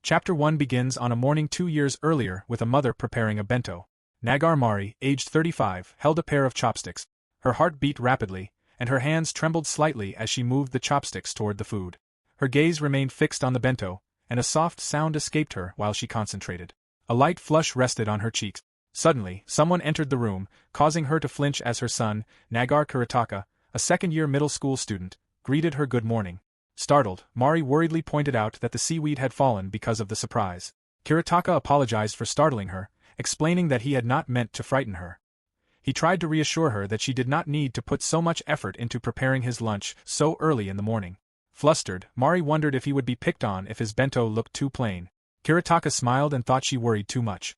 Chapter 1 begins on a morning 2 years earlier with a mother preparing a bento. Nagar Mari, aged 35, held a pair of chopsticks. Her heart beat rapidly, and her hands trembled slightly as she moved the chopsticks toward the food. Her gaze remained fixed on the bento, and a soft sound escaped her while she concentrated. A light flush rested on her cheeks. Suddenly, someone entered the room, causing her to flinch as her son, Nagar Kuretaka, a second-year middle school student, greeted her good morning. Startled, Mari worriedly pointed out that the seaweed had fallen because of the surprise. Kuretaka apologized for startling her, explaining that he had not meant to frighten her. He tried to reassure her that she did not need to put so much effort into preparing his lunch so early in the morning. Flustered, Mari wondered if he would be picked on if his bento looked too plain. Kuretaka smiled and thought she worried too much.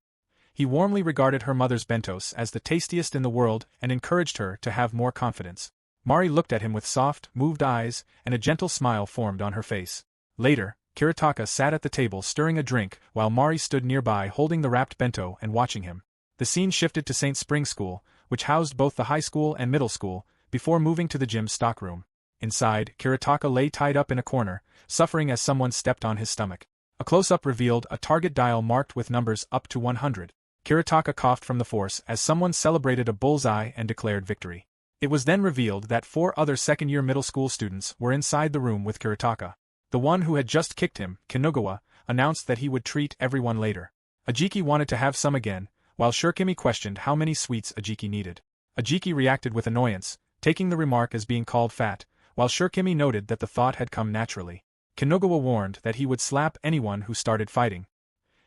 He warmly regarded her mother's bentos as the tastiest in the world and encouraged her to have more confidence. Mari looked at him with soft, moved eyes, and a gentle smile formed on her face. Later, Kuretaka sat at the table stirring a drink while Mari stood nearby holding the wrapped bento and watching him. The scene shifted to St. Spring School, which housed both the high school and middle school, before moving to the gym's stockroom. Inside, Kuretaka lay tied up in a corner, suffering as someone stepped on his stomach. A close-up revealed a target dial marked with numbers up to 100. Kuretaka coughed from the force as someone celebrated a bullseye and declared victory. It was then revealed that 4 other second-year middle school students were inside the room with Kuretaka. The one who had just kicked him, Kinugawa, announced that he would treat everyone later. Ajiki wanted to have some again, while Shurikimi questioned how many sweets Ajiki needed. Ajiki reacted with annoyance, taking the remark as being called fat, while Shurikimi noted that the thought had come naturally. Kinugawa warned that he would slap anyone who started fighting.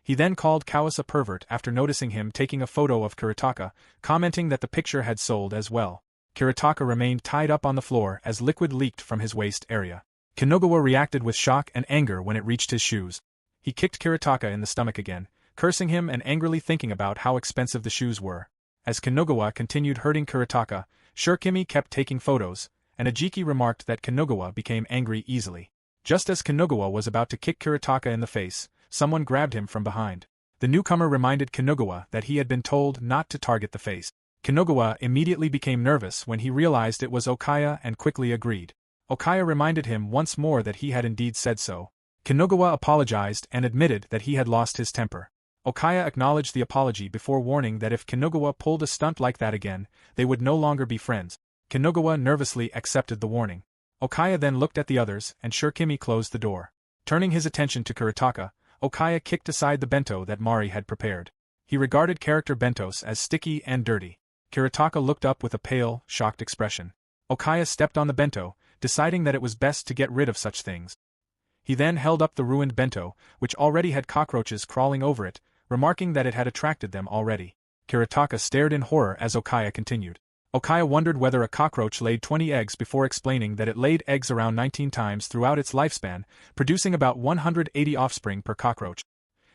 He then called Kawase a pervert after noticing him taking a photo of Kuretaka, commenting that the picture had sold as well. Kuretaka remained tied up on the floor as liquid leaked from his waist area. Kinugawa reacted with shock and anger when it reached his shoes. He kicked Kuretaka in the stomach again, cursing him and angrily thinking about how expensive the shoes were. As Kinugawa continued hurting Kuretaka, Shurikimi kept taking photos, and Ajiki remarked that Kinugawa became angry easily. Just as Kinugawa was about to kick Kuretaka in the face, someone grabbed him from behind. The newcomer reminded Kinugawa that he had been told not to target the face. Kinugawa immediately became nervous when he realized it was Okaya and quickly agreed. Okaya reminded him once more that he had indeed said so. Kinugawa apologized and admitted that he had lost his temper. Okaya acknowledged the apology before warning that if Kinugawa pulled a stunt like that again, they would no longer be friends. Kinugawa nervously accepted the warning. Okaya then looked at the others and Shurikimi closed the door. Turning his attention to Kuretaka, Okaya kicked aside the bento that Mari had prepared. He regarded character bentos as sticky and dirty. Kuretaka looked up with a pale, shocked expression. Okaya stepped on the bento, deciding that it was best to get rid of such things. He then held up the ruined bento, which already had cockroaches crawling over it, remarking that it had attracted them already. Kuretaka stared in horror as Okaya continued. Okaya wondered whether a cockroach laid 20 eggs before explaining that it laid eggs around 19 times throughout its lifespan, producing about 180 offspring per cockroach.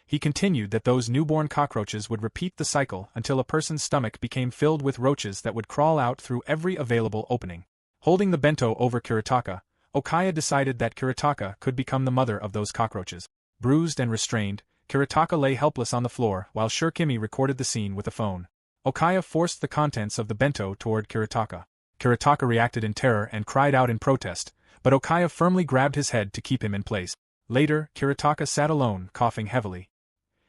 He continued that those newborn cockroaches would repeat the cycle until a person's stomach became filled with roaches that would crawl out through every available opening. Holding the bento over Kuretaka, Okaya decided that Kuretaka could become the mother of those cockroaches. Bruised and restrained, Kuretaka lay helpless on the floor while Shurikimi recorded the scene with a phone. Okaya forced the contents of the bento toward Kuretaka. Kuretaka reacted in terror and cried out in protest, but Okaya firmly grabbed his head to keep him in place. Later, Kuretaka sat alone, coughing heavily.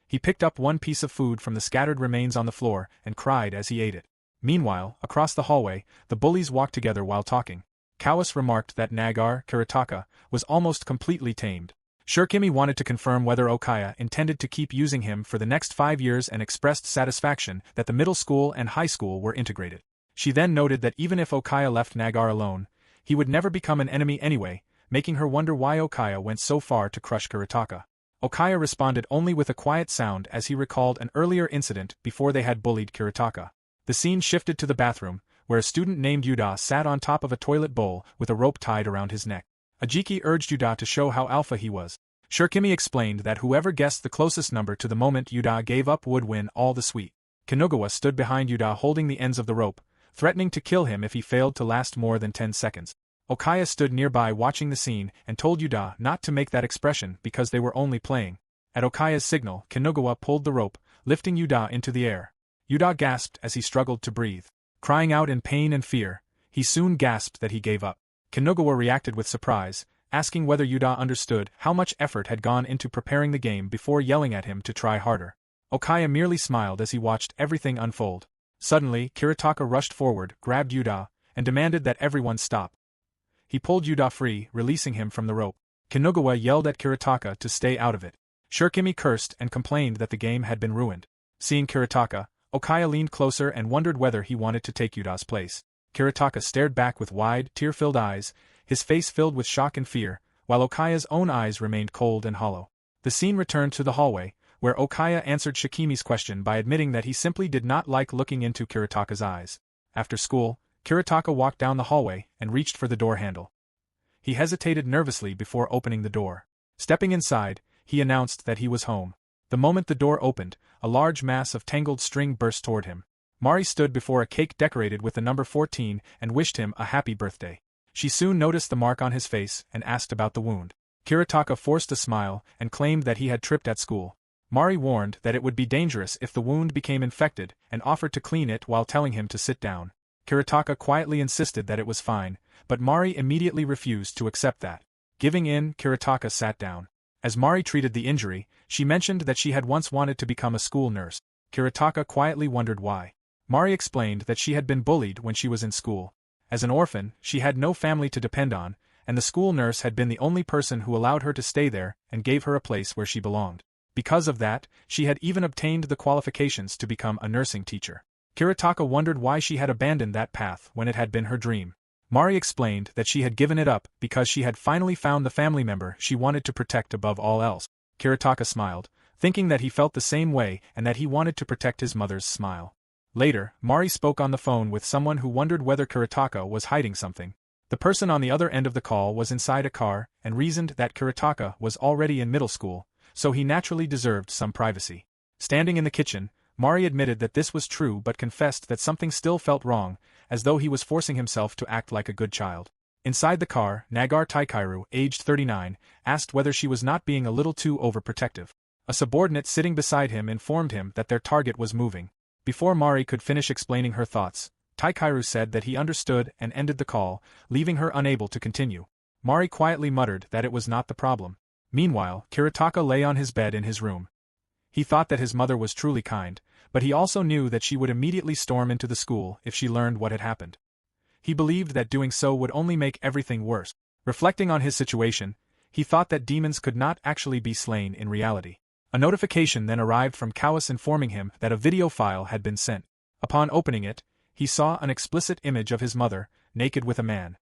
He picked up one piece of food from the scattered remains on the floor and cried as he ate it. Meanwhile, across the hallway, the bullies walked together while talking. Kawase remarked that Nagar Kuretaka was almost completely tamed. Shurikimi wanted to confirm whether Okaya intended to keep using him for the next 5 years and expressed satisfaction that the middle school and high school were integrated. She then noted that even if Okaya left Nagar alone, he would never become an enemy anyway, making her wonder why Okaya went so far to crush Kuretaka. Okaya responded only with a quiet sound as he recalled an earlier incident before they had bullied Kuretaka. The scene shifted to the bathroom, where a student named Yuda sat on top of a toilet bowl with a rope tied around his neck. Ajiki urged Yuda to show how alpha he was. Shurikimi explained that whoever guessed the closest number to the moment Yuda gave up would win all the sweet. Kinugawa stood behind Yuda holding the ends of the rope, threatening to kill him if he failed to last more than 10 seconds. Okaya stood nearby watching the scene and told Yuda not to make that expression because they were only playing. At Okaya's signal, Kinugawa pulled the rope, lifting Yuda into the air. Yuda gasped as he struggled to breathe. Crying out in pain and fear, he soon gasped that he gave up. Kinugawa reacted with surprise, asking whether Yuda understood how much effort had gone into preparing the game before yelling at him to try harder. Okaya merely smiled as he watched everything unfold. Suddenly, Kiritaka rushed forward, grabbed Yuda, and demanded that everyone stop. He pulled Yuda free, releasing him from the rope. Kinugawa yelled at Kiritaka to stay out of it. Shurikimi cursed and complained that the game had been ruined. Seeing Kiritaka, Okaya leaned closer and wondered whether he wanted to take Yuda's place. Kiritaka stared back with wide, tear-filled eyes, his face filled with shock and fear, while Okaya's own eyes remained cold and hollow. The scene returned to the hallway, where Okaya answered Shikimi's question by admitting that he simply did not like looking into Kiritaka's eyes. After school, Kiritaka walked down the hallway and reached for the door handle. He hesitated nervously before opening the door. Stepping inside, he announced that he was home. The moment the door opened, a large mass of tangled string burst toward him. Mari stood before a cake decorated with the number 14 and wished him a happy birthday. She soon noticed the mark on his face and asked about the wound. Kiritaka forced a smile and claimed that he had tripped at school. Mari warned that it would be dangerous if the wound became infected and offered to clean it while telling him to sit down. Kiritaka quietly insisted that it was fine, but Mari immediately refused to accept that. Giving in, Kiritaka sat down. As Mari treated the injury, she mentioned that she had once wanted to become a school nurse. Kiritaka quietly wondered why. Mari explained that she had been bullied when she was in school. As an orphan, she had no family to depend on, and the school nurse had been the only person who allowed her to stay there and gave her a place where she belonged. Because of that, she had even obtained the qualifications to become a nursing teacher. Kiritaka wondered why she had abandoned that path when it had been her dream. Mari explained that she had given it up because she had finally found the family member she wanted to protect above all else. Kiritaka smiled, thinking that he felt the same way and that he wanted to protect his mother's smile. Later, Mari spoke on the phone with someone who wondered whether Kiritaka was hiding something. The person on the other end of the call was inside a car and reasoned that Kiritaka was already in middle school, so he naturally deserved some privacy. Standing in the kitchen, Mari admitted that this was true but confessed that something still felt wrong, as though he was forcing himself to act like a good child. Inside the car, Nagar Taikairu, aged 39, asked whether she was not being a little too overprotective. A subordinate sitting beside him informed him that their target was moving. Before Mari could finish explaining her thoughts, Taikairu said that he understood and ended the call, leaving her unable to continue. Mari quietly muttered that it was not the problem. Meanwhile, Kiritaka lay on his bed in his room. He thought that his mother was truly kind, but he also knew that she would immediately storm into the school if she learned what had happened. He believed that doing so would only make everything worse. Reflecting on his situation, he thought that demons could not actually be slain in reality. A notification then arrived from Kawase informing him that a video file had been sent. Upon opening it, he saw an explicit image of his mother, naked with a man.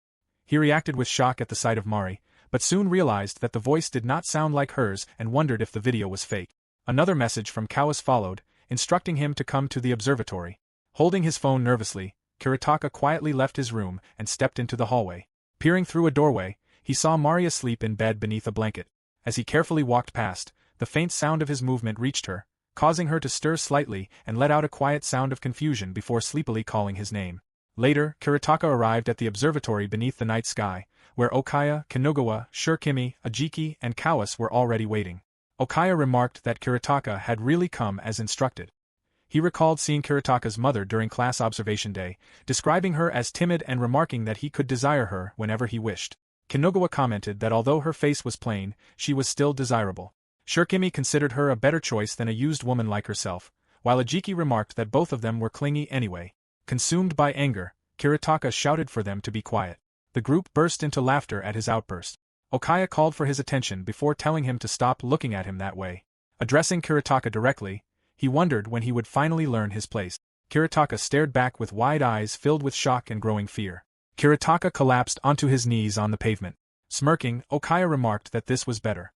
He reacted with shock at the sight of Mari, but soon realized that the voice did not sound like hers and wondered if the video was fake. Another message from Kawase followed, instructing him to come to the observatory. Holding his phone nervously, Kiritaka quietly left his room and stepped into the hallway. Peering through a doorway, he saw Mari asleep in bed beneath a blanket. As he carefully walked past, the faint sound of his movement reached her, causing her to stir slightly and let out a quiet sound of confusion before sleepily calling his name. Later, Kiritaka arrived at the observatory beneath the night sky, where Okaya, Kinugawa, Shurikimi, Ajiki, and Kawase were already waiting. Okaya remarked that Kiritaka had really come as instructed. He recalled seeing Kiritaka's mother during class observation day, describing her as timid and remarking that he could desire her whenever he wished. Kinugawa commented that although her face was plain, she was still desirable. Shurikimi considered her a better choice than a used woman like herself, while Ajiki remarked that both of them were clingy anyway. Consumed by anger, Kiritaka shouted for them to be quiet. The group burst into laughter at his outburst. Okaya called for his attention before telling him to stop looking at him that way. Addressing Kiritaka directly, he wondered when he would finally learn his place. Kiritaka stared back with wide eyes filled with shock and growing fear. Kiritaka collapsed onto his knees on the pavement. Smirking, Okaya remarked that this was better.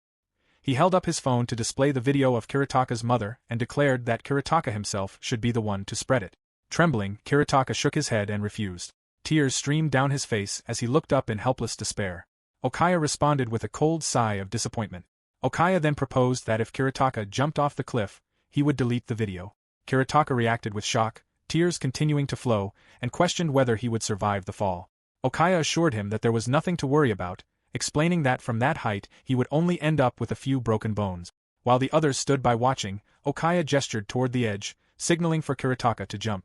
He held up his phone to display the video of Kiritaka's mother and declared that Kiritaka himself should be the one to spread it. Trembling, Kiritaka shook his head and refused. Tears streamed down his face as he looked up in helpless despair. Okaya responded with a cold sigh of disappointment. Okaya then proposed that if Kiritaka jumped off the cliff, he would delete the video. Kiritaka reacted with shock, tears continuing to flow, and questioned whether he would survive the fall. Okaya assured him that there was nothing to worry about, explaining that from that height he would only end up with a few broken bones. While the others stood by watching, Okaya gestured toward the edge, signaling for Kiritaka to jump.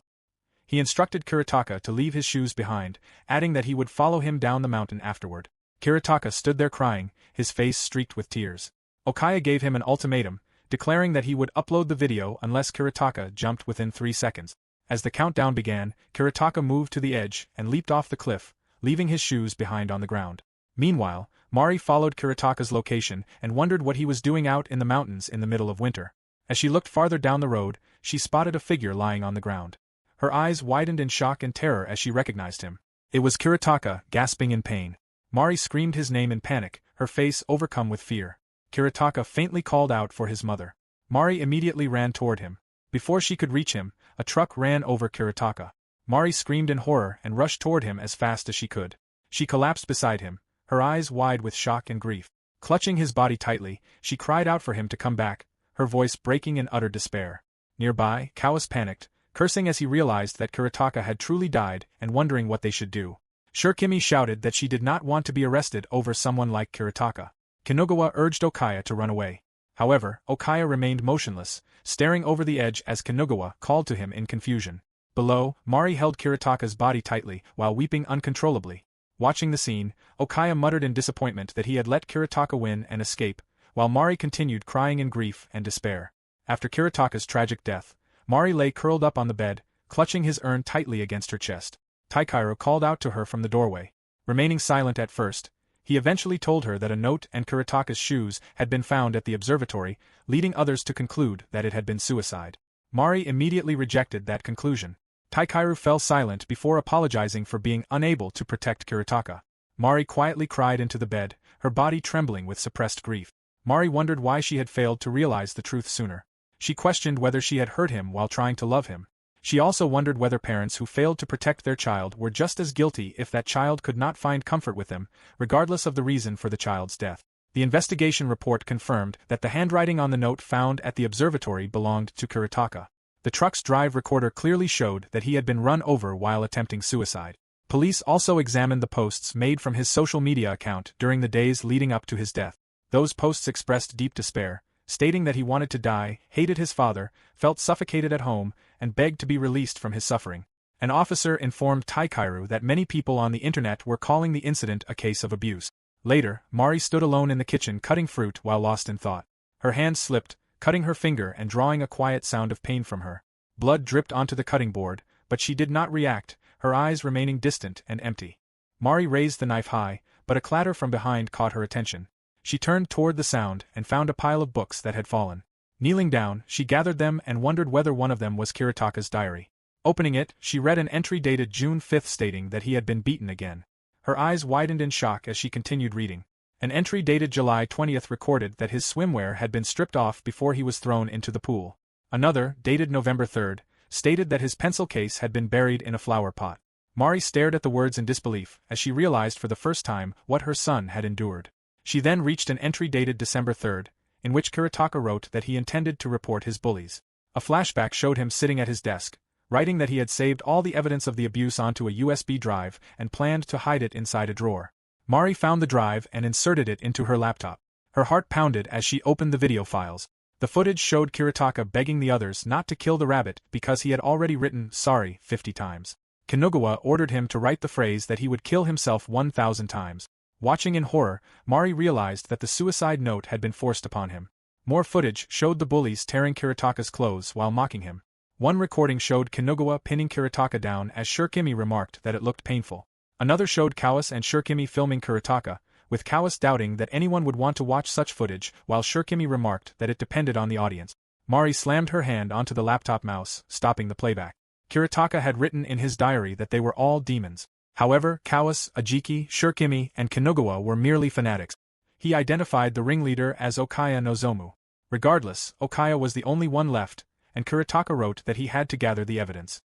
He instructed Kiritaka to leave his shoes behind, adding that he would follow him down the mountain afterward. Kiritaka stood there crying, his face streaked with tears. Okaya gave him an ultimatum, declaring that he would upload the video unless Kiritaka jumped within 3 seconds. As the countdown began, Kiritaka moved to the edge and leaped off the cliff, leaving his shoes behind on the ground. Meanwhile, Mari followed Kiritaka's location and wondered what he was doing out in the mountains in the middle of winter. As she looked farther down the road, she spotted a figure lying on the ground. Her eyes widened in shock and terror as she recognized him. It was Kiritaka, gasping in pain. Mari screamed his name in panic, her face overcome with fear. Kiritaka faintly called out for his mother. Mari immediately ran toward him. Before she could reach him, a truck ran over Kiritaka. Mari screamed in horror and rushed toward him as fast as she could. She collapsed beside him, her eyes wide with shock and grief. Clutching his body tightly, she cried out for him to come back, her voice breaking in utter despair. Nearby, Kawase panicked, cursing as he realized that Kiritaka had truly died and wondering what they should do. Shurikimi shouted that she did not want to be arrested over someone like Kiritaka. Kinugawa urged Okaya to run away. However, Okaya remained motionless, staring over the edge as Kinugawa called to him in confusion. Below, Mari held Kiritaka's body tightly while weeping uncontrollably. Watching the scene, Okaya muttered in disappointment that he had let Kiritaka win and escape, while Mari continued crying in grief and despair. After Kiritaka's tragic death, Mari lay curled up on the bed, clutching his urn tightly against her chest. Taikeru called out to her from the doorway. Remaining silent at first, he eventually told her that a note and Kiritaka's shoes had been found at the observatory, leading others to conclude that it had been suicide. Mari immediately rejected that conclusion. Taikeru fell silent before apologizing for being unable to protect Kiritaka. Mari quietly cried into the bed, her body trembling with suppressed grief. Mari wondered why she had failed to realize the truth sooner. She questioned whether she had hurt him while trying to love him. She also wondered whether parents who failed to protect their child were just as guilty if that child could not find comfort with them, regardless of the reason for the child's death. The investigation report confirmed that the handwriting on the note found at the observatory belonged to Kiritaka. The truck's drive recorder clearly showed that he had been run over while attempting suicide. Police also examined the posts made from his social media account during the days leading up to his death. Those posts expressed deep despair, stating that he wanted to die, hated his father, felt suffocated at home, and begged to be released from his suffering. An officer informed Taikeru that many people on the internet were calling the incident a case of abuse. Later, Mari stood alone in the kitchen cutting fruit while lost in thought. Her hand slipped, cutting her finger and drawing a quiet sound of pain from her. Blood dripped onto the cutting board, but she did not react, her eyes remaining distant and empty. Mari raised the knife high, but a clatter from behind caught her attention. She turned toward the sound and found a pile of books that had fallen. Kneeling down, she gathered them and wondered whether one of them was Kiritaka's diary. Opening it, she read an entry dated June 5 stating that he had been beaten again. Her eyes widened in shock as she continued reading. An entry dated July 20 recorded that his swimwear had been stripped off before he was thrown into the pool. Another, dated November 3, stated that his pencil case had been buried in a flower pot. Mari stared at the words in disbelief as she realized for the first time what her son had endured. She then reached an entry dated December 3, in which Kiritaka wrote that he intended to report his bullies. A flashback showed him sitting at his desk, writing that he had saved all the evidence of the abuse onto a USB drive and planned to hide it inside a drawer. Mari found the drive and inserted it into her laptop. Her heart pounded as she opened the video files. The footage showed Kiritaka begging the others not to kill the rabbit because he had already written sorry 50 times. Kinugawa ordered him to write the phrase that he would kill himself 1,000 times. Watching in horror, Mari realized that the suicide note had been forced upon him. More footage showed the bullies tearing Kiritaka's clothes while mocking him. One recording showed Kinugawa pinning Kiritaka down as Shurikimi remarked that it looked painful. Another showed Kawase and Shurikimi filming Kiritaka, with Kawase doubting that anyone would want to watch such footage while Shurikimi remarked that it depended on the audience. Mari slammed her hand onto the laptop mouse, stopping the playback. Kiritaka had written in his diary that they were all demons. However, Kawase, Ajiki, Shurikimi, and Kinugawa were merely fanatics. He identified the ringleader as Okaya Nozomu. Regardless, Okaya was the only one left, and Kiritaka wrote that he had to gather the evidence.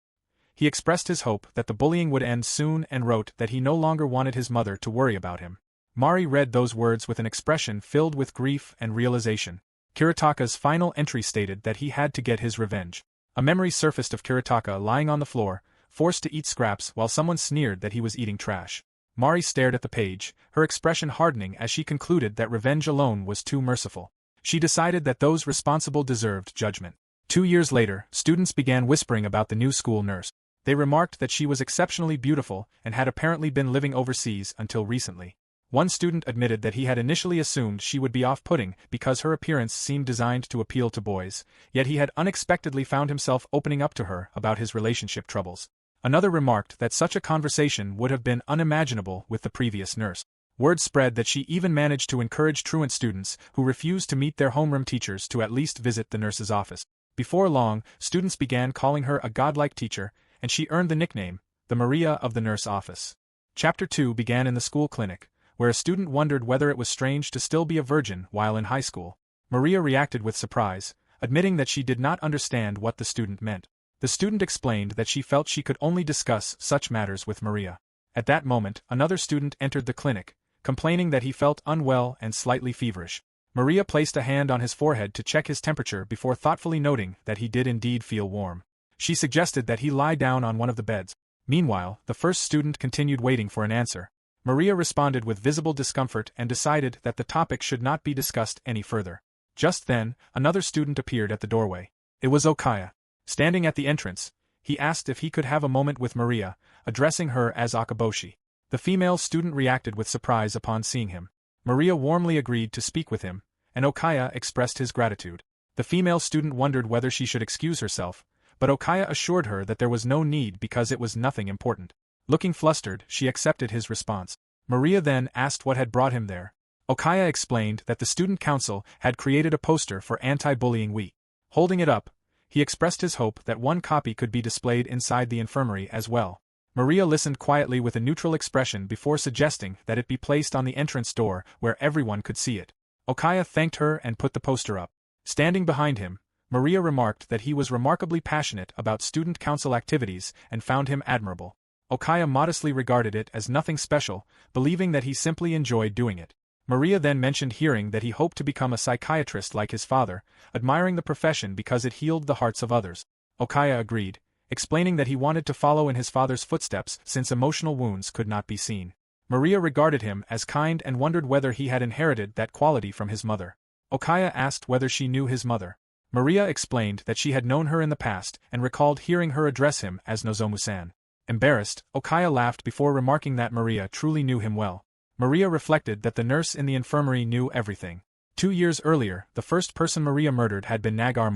He expressed his hope that the bullying would end soon and wrote that he no longer wanted his mother to worry about him. Mari read those words with an expression filled with grief and realization. Kiritaka's final entry stated that he had to get his revenge. A memory surfaced of Kiritaka lying on the floor, forced to eat scraps while someone sneered that he was eating trash. Mari stared at the page, her expression hardening as she concluded that revenge alone was too merciful. She decided that those responsible deserved judgment. 2 years later, students began whispering about the new school nurse. They remarked that she was exceptionally beautiful and had apparently been living overseas until recently. One student admitted that he had initially assumed she would be off-putting because her appearance seemed designed to appeal to boys, yet he had unexpectedly found himself opening up to her about his relationship troubles. Another remarked that such a conversation would have been unimaginable with the previous nurse. Word spread that she even managed to encourage truant students who refused to meet their homeroom teachers to at least visit the nurse's office. Before long, students began calling her a godlike teacher, and she earned the nickname, the Мариа of the nurse office. Chapter 2 began in the school clinic, where a student wondered whether it was strange to still be a virgin while in high school. Мариа reacted with surprise, admitting that she did not understand what the student meant. The student explained that she felt she could only discuss such matters with Мариа. At that moment, another student entered the clinic, complaining that he felt unwell and slightly feverish. Мариа placed a hand on his forehead to check his temperature before thoughtfully noting that he did indeed feel warm. She suggested that he lie down on one of the beds. Meanwhile, the first student continued waiting for an answer. Мариа responded with visible discomfort and decided that the topic should not be discussed any further. Just then, another student appeared at the doorway. It was Okaya. Standing at the entrance, he asked if he could have a moment with Мариа, addressing her as Akaboshi. The female student reacted with surprise upon seeing him. Мариа warmly agreed to speak with him, and Okaya expressed his gratitude. The female student wondered whether she should excuse herself, but Okaya assured her that there was no need because it was nothing important. Looking flustered, she accepted his response. Мариа then asked what had brought him there. Okaya explained that the student council had created a poster for anti-bullying week. Holding it up, he expressed his hope that one copy could be displayed inside the infirmary as well. Мариа listened quietly with a neutral expression before suggesting that it be placed on the entrance door where everyone could see it. Okaya thanked her and put the poster up. Standing behind him, Мариа remarked that he was remarkably passionate about student council activities and found him admirable. Okaya modestly regarded it as nothing special, believing that he simply enjoyed doing it. Мариа then mentioned hearing that he hoped to become a psychiatrist like his father, admiring the profession because it healed the hearts of others. Okaya agreed, explaining that he wanted to follow in his father's footsteps since emotional wounds could not be seen. Мариа regarded him as kind and wondered whether he had inherited that quality from his mother. Okaya asked whether she knew his mother. Мариа explained that she had known her in the past and recalled hearing her address him as Nozomu-san. Embarrassed, Okaya laughed before remarking that Мариа truly knew him well. Мариа reflected that the nurse in the infirmary knew everything. 2 years earlier, the first person Мариа murdered had been Nagar.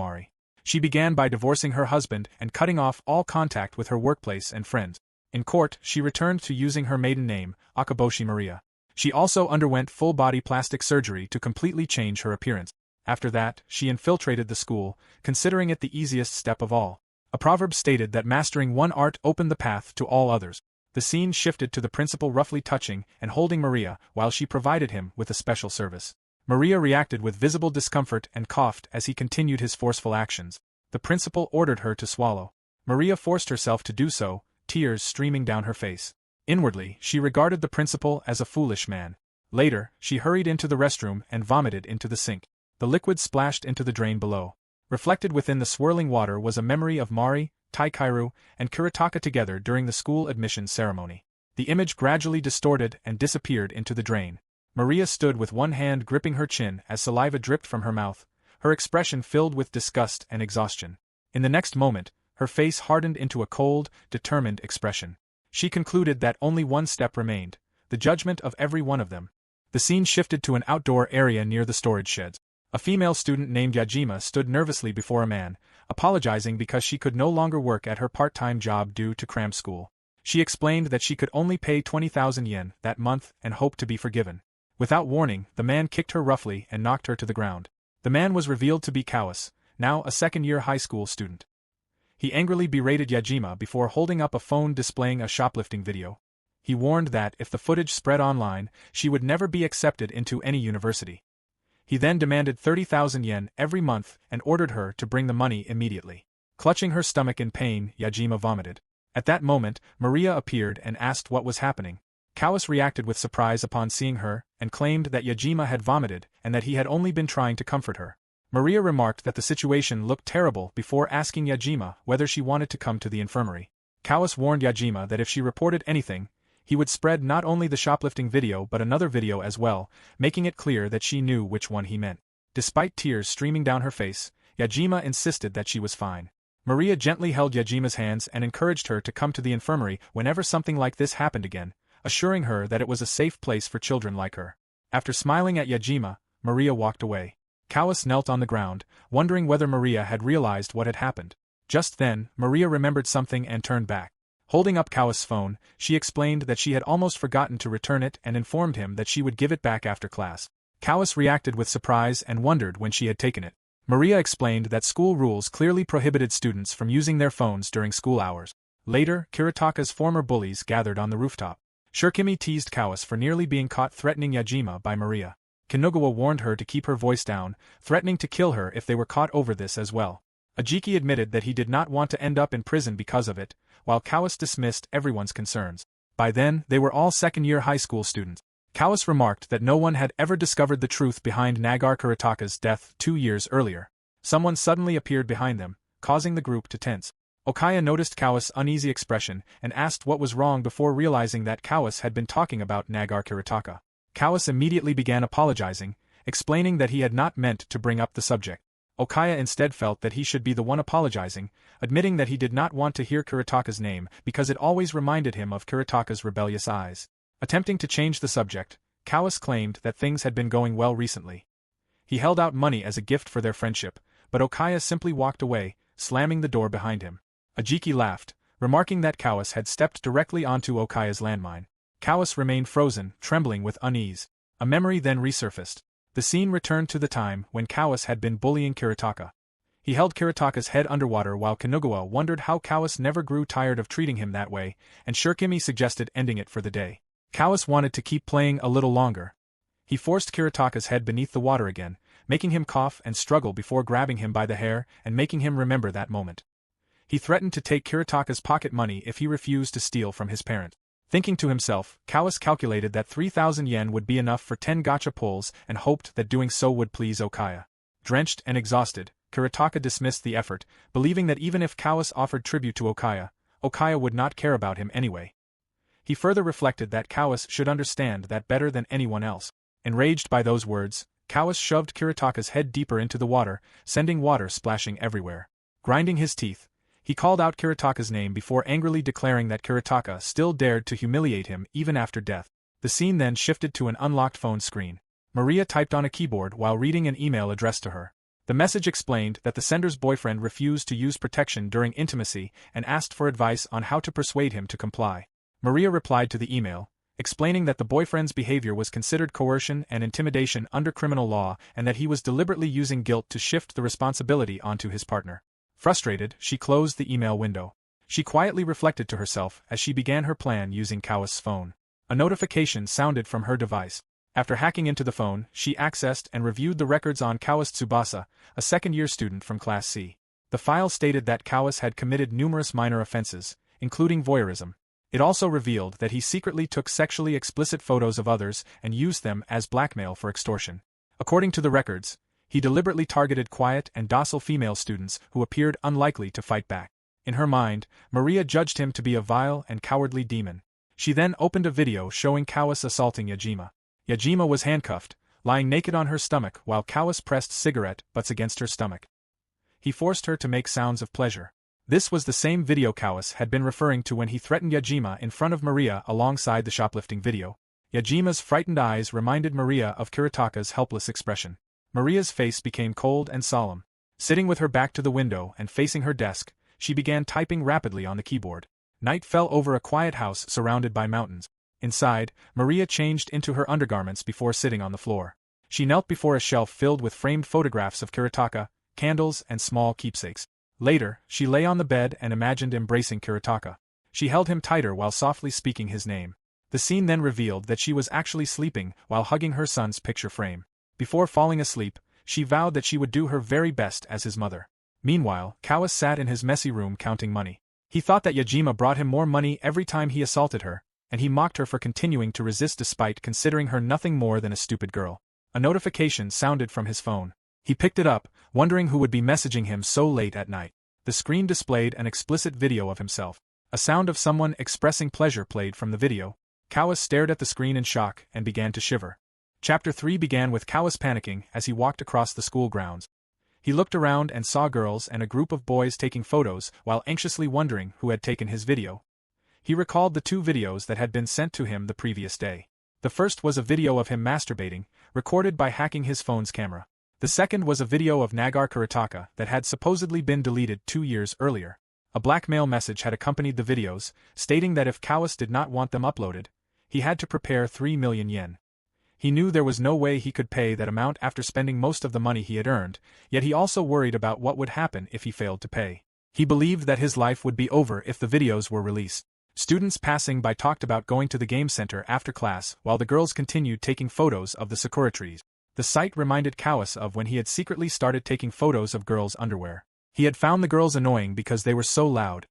She began by divorcing her husband and cutting off all contact with her workplace and friends. In court, she returned to using her maiden name, Akaboshi Мариа. She also underwent full-body plastic surgery to completely change her appearance. After that, she infiltrated the school, considering it the easiest step of all. A proverb stated that mastering one art opened the path to all others. The scene shifted to the principal roughly touching and holding Мариа while she provided him with a special service. Мариа reacted with visible discomfort and coughed as he continued his forceful actions. The principal ordered her to swallow. Мариа forced herself to do so, tears streaming down her face. Inwardly, she regarded the principal as a foolish man. Later, she hurried into the restroom and vomited into the sink. The liquid splashed into the drain below. Reflected within the swirling water was a memory of Mari, Taikeru, and Kuretaka together during the school admission ceremony. The image gradually distorted and disappeared into the drain. Мариа stood with one hand gripping her chin as saliva dripped from her mouth, her expression filled with disgust and exhaustion. In the next moment, her face hardened into a cold, determined expression. She concluded that only one step remained, the judgment of every one of them. The scene shifted to an outdoor area near the storage sheds. A female student named Yajima stood nervously before a man, apologizing because she could no longer work at her part-time job due to cram school. She explained that she could only pay 20,000 yen that month and hoped to be forgiven. Without warning, the man kicked her roughly and knocked her to the ground. The man was revealed to be Kawase, now a second-year high school student. He angrily berated Yajima before holding up a phone displaying a shoplifting video. He warned that if the footage spread online, she would never be accepted into any university. He then demanded 30,000 yen every month and ordered her to bring the money immediately. Clutching her stomach in pain, Yajima vomited. At that moment, Мариа appeared and asked what was happening. Kawase reacted with surprise upon seeing her and claimed that Yajima had vomited and that he had only been trying to comfort her. Мариа remarked that the situation looked terrible before asking Yajima whether she wanted to come to the infirmary. Kawase warned Yajima that if she reported anything, he would spread not only the shoplifting video but another video as well, making it clear that she knew which one he meant. Despite tears streaming down her face, Yajima insisted that she was fine. Мариа gently held Yajima's hands and encouraged her to come to the infirmary whenever something like this happened again, assuring her that it was a safe place for children like her. After smiling at Yajima, Мариа walked away. Kawase knelt on the ground, wondering whether Мариа had realized what had happened. Just then, Мариа remembered something and turned back. Holding up Kawase's phone, she explained that she had almost forgotten to return it and informed him that she would give it back after class. Kawase reacted with surprise and wondered when she had taken it. Мариа explained that school rules clearly prohibited students from using their phones during school hours. Later, Kiritaka's former bullies gathered on the rooftop. Shurikimi teased Kawase for nearly being caught threatening Yajima by Мариа. Kinugawa warned her to keep her voice down, threatening to kill her if they were caught over this as well. Ajiki admitted that he did not want to end up in prison because of it, while Kawase dismissed everyone's concerns. By then, they were all second-year high school students. Kawase remarked that no one had ever discovered the truth behind Nagar Kiritaka's death 2 years earlier. Someone suddenly appeared behind them, causing the group to tense. Okaya noticed Kawase's uneasy expression and asked what was wrong before realizing that Kawase had been talking about Nagar Kiritaka. Kawase immediately began apologizing, explaining that he had not meant to bring up the subject. Okaya instead felt that he should be the one apologizing, admitting that he did not want to hear Kiritaka's name because it always reminded him of Kiritaka's rebellious eyes. Attempting to change the subject, Kawase claimed that things had been going well recently. He held out money as a gift for their friendship, but Okaya simply walked away, slamming the door behind him. Ajiki laughed, remarking that Kawase had stepped directly onto Okaya's landmine. Kawase remained frozen, trembling with unease. A memory then resurfaced. The scene returned to the time when Kawase had been bullying Kiritaka. He held Kiritaka's head underwater while Kinugawa wondered how Kawase never grew tired of treating him that way, and Shurikimi suggested ending it for the day. Kawase wanted to keep playing a little longer. He forced Kiritaka's head beneath the water again, making him cough and struggle before grabbing him by the hair and making him remember that moment. He threatened to take Kiritaka's pocket money if he refused to steal from his parent. Thinking to himself, Kawase calculated that 3,000 yen would be enough for 10 gacha pulls and hoped that doing so would please Okaya. Drenched and exhausted, Kiritaka dismissed the effort, believing that even if Kawase offered tribute to Okaya, Okaya would not care about him anyway. He further reflected that Kawase should understand that better than anyone else. Enraged by those words, Kawase shoved Kiritaka's head deeper into the water, sending water splashing everywhere. Grinding his teeth, he called out Kiritaka's name before angrily declaring that Kiritaka still dared to humiliate him even after death. The scene then shifted to an unlocked phone screen. Мариа typed on a keyboard while reading an email addressed to her. The message explained that the sender's boyfriend refused to use protection during intimacy and asked for advice on how to persuade him to comply. Мариа replied to the email, explaining that the boyfriend's behavior was considered coercion and intimidation under criminal law and that he was deliberately using guilt to shift the responsibility onto his partner. Frustrated, she closed the email window. She quietly reflected to herself as she began her plan using Kawase's phone. A notification sounded from her device. After hacking into the phone, she accessed and reviewed the records on Kawase Tsubasa, a second-year student from Class C. The file stated that Kawase had committed numerous minor offenses, including voyeurism. It also revealed that he secretly took sexually explicit photos of others and used them as blackmail for extortion. According to the records, he deliberately targeted quiet and docile female students who appeared unlikely to fight back. In her mind, Мариа judged him to be a vile and cowardly demon. She then opened a video showing Kawase assaulting Yajima. Yajima was handcuffed, lying naked on her stomach while Kawase pressed cigarette butts against her stomach. He forced her to make sounds of pleasure. This was the same video Kawase had been referring to when he threatened Yajima in front of Мариа alongside the shoplifting video. Yajima's frightened eyes reminded Мариа of Kiritaka's helpless expression. Мариa's face became cold and solemn. Sitting with her back to the window and facing her desk, she began typing rapidly on the keyboard. Night fell over a quiet house surrounded by mountains. Inside, Мариа changed into her undergarments before sitting on the floor. She knelt before a shelf filled with framed photographs of Kiritaka, candles and small keepsakes. Later, she lay on the bed and imagined embracing Kiritaka. She held him tighter while softly speaking his name. The scene then revealed that she was actually sleeping while hugging her son's picture frame. Before falling asleep, she vowed that she would do her very best as his mother. Meanwhile, Kawase sat in his messy room counting money. He thought that Yajima brought him more money every time he assaulted her, and he mocked her for continuing to resist despite considering her nothing more than a stupid girl. A notification sounded from his phone. He picked it up, wondering who would be messaging him so late at night. The screen displayed an explicit video of himself. A sound of someone expressing pleasure played from the video. Kawase stared at the screen in shock and began to shiver. Chapter 3 began with Kawase panicking as he walked across the school grounds. He looked around and saw girls and a group of boys taking photos while anxiously wondering who had taken his video. He recalled the two videos that had been sent to him the previous day. The first was a video of him masturbating, recorded by hacking his phone's camera. The second was a video of Nagar Kuretaka that had supposedly been deleted 2 years earlier. A blackmail message had accompanied the videos, stating that if Kawase did not want them uploaded, he had to prepare 3 million yen. He knew there was no way he could pay that amount after spending most of the money he had earned, yet he also worried about what would happen if he failed to pay. He believed that his life would be over if the videos were released. Students passing by talked about going to the game center after class while the girls continued taking photos of the sakura trees. The sight reminded Kawase of when he had secretly started taking photos of girls' underwear. He had found the girls annoying because they were so loud.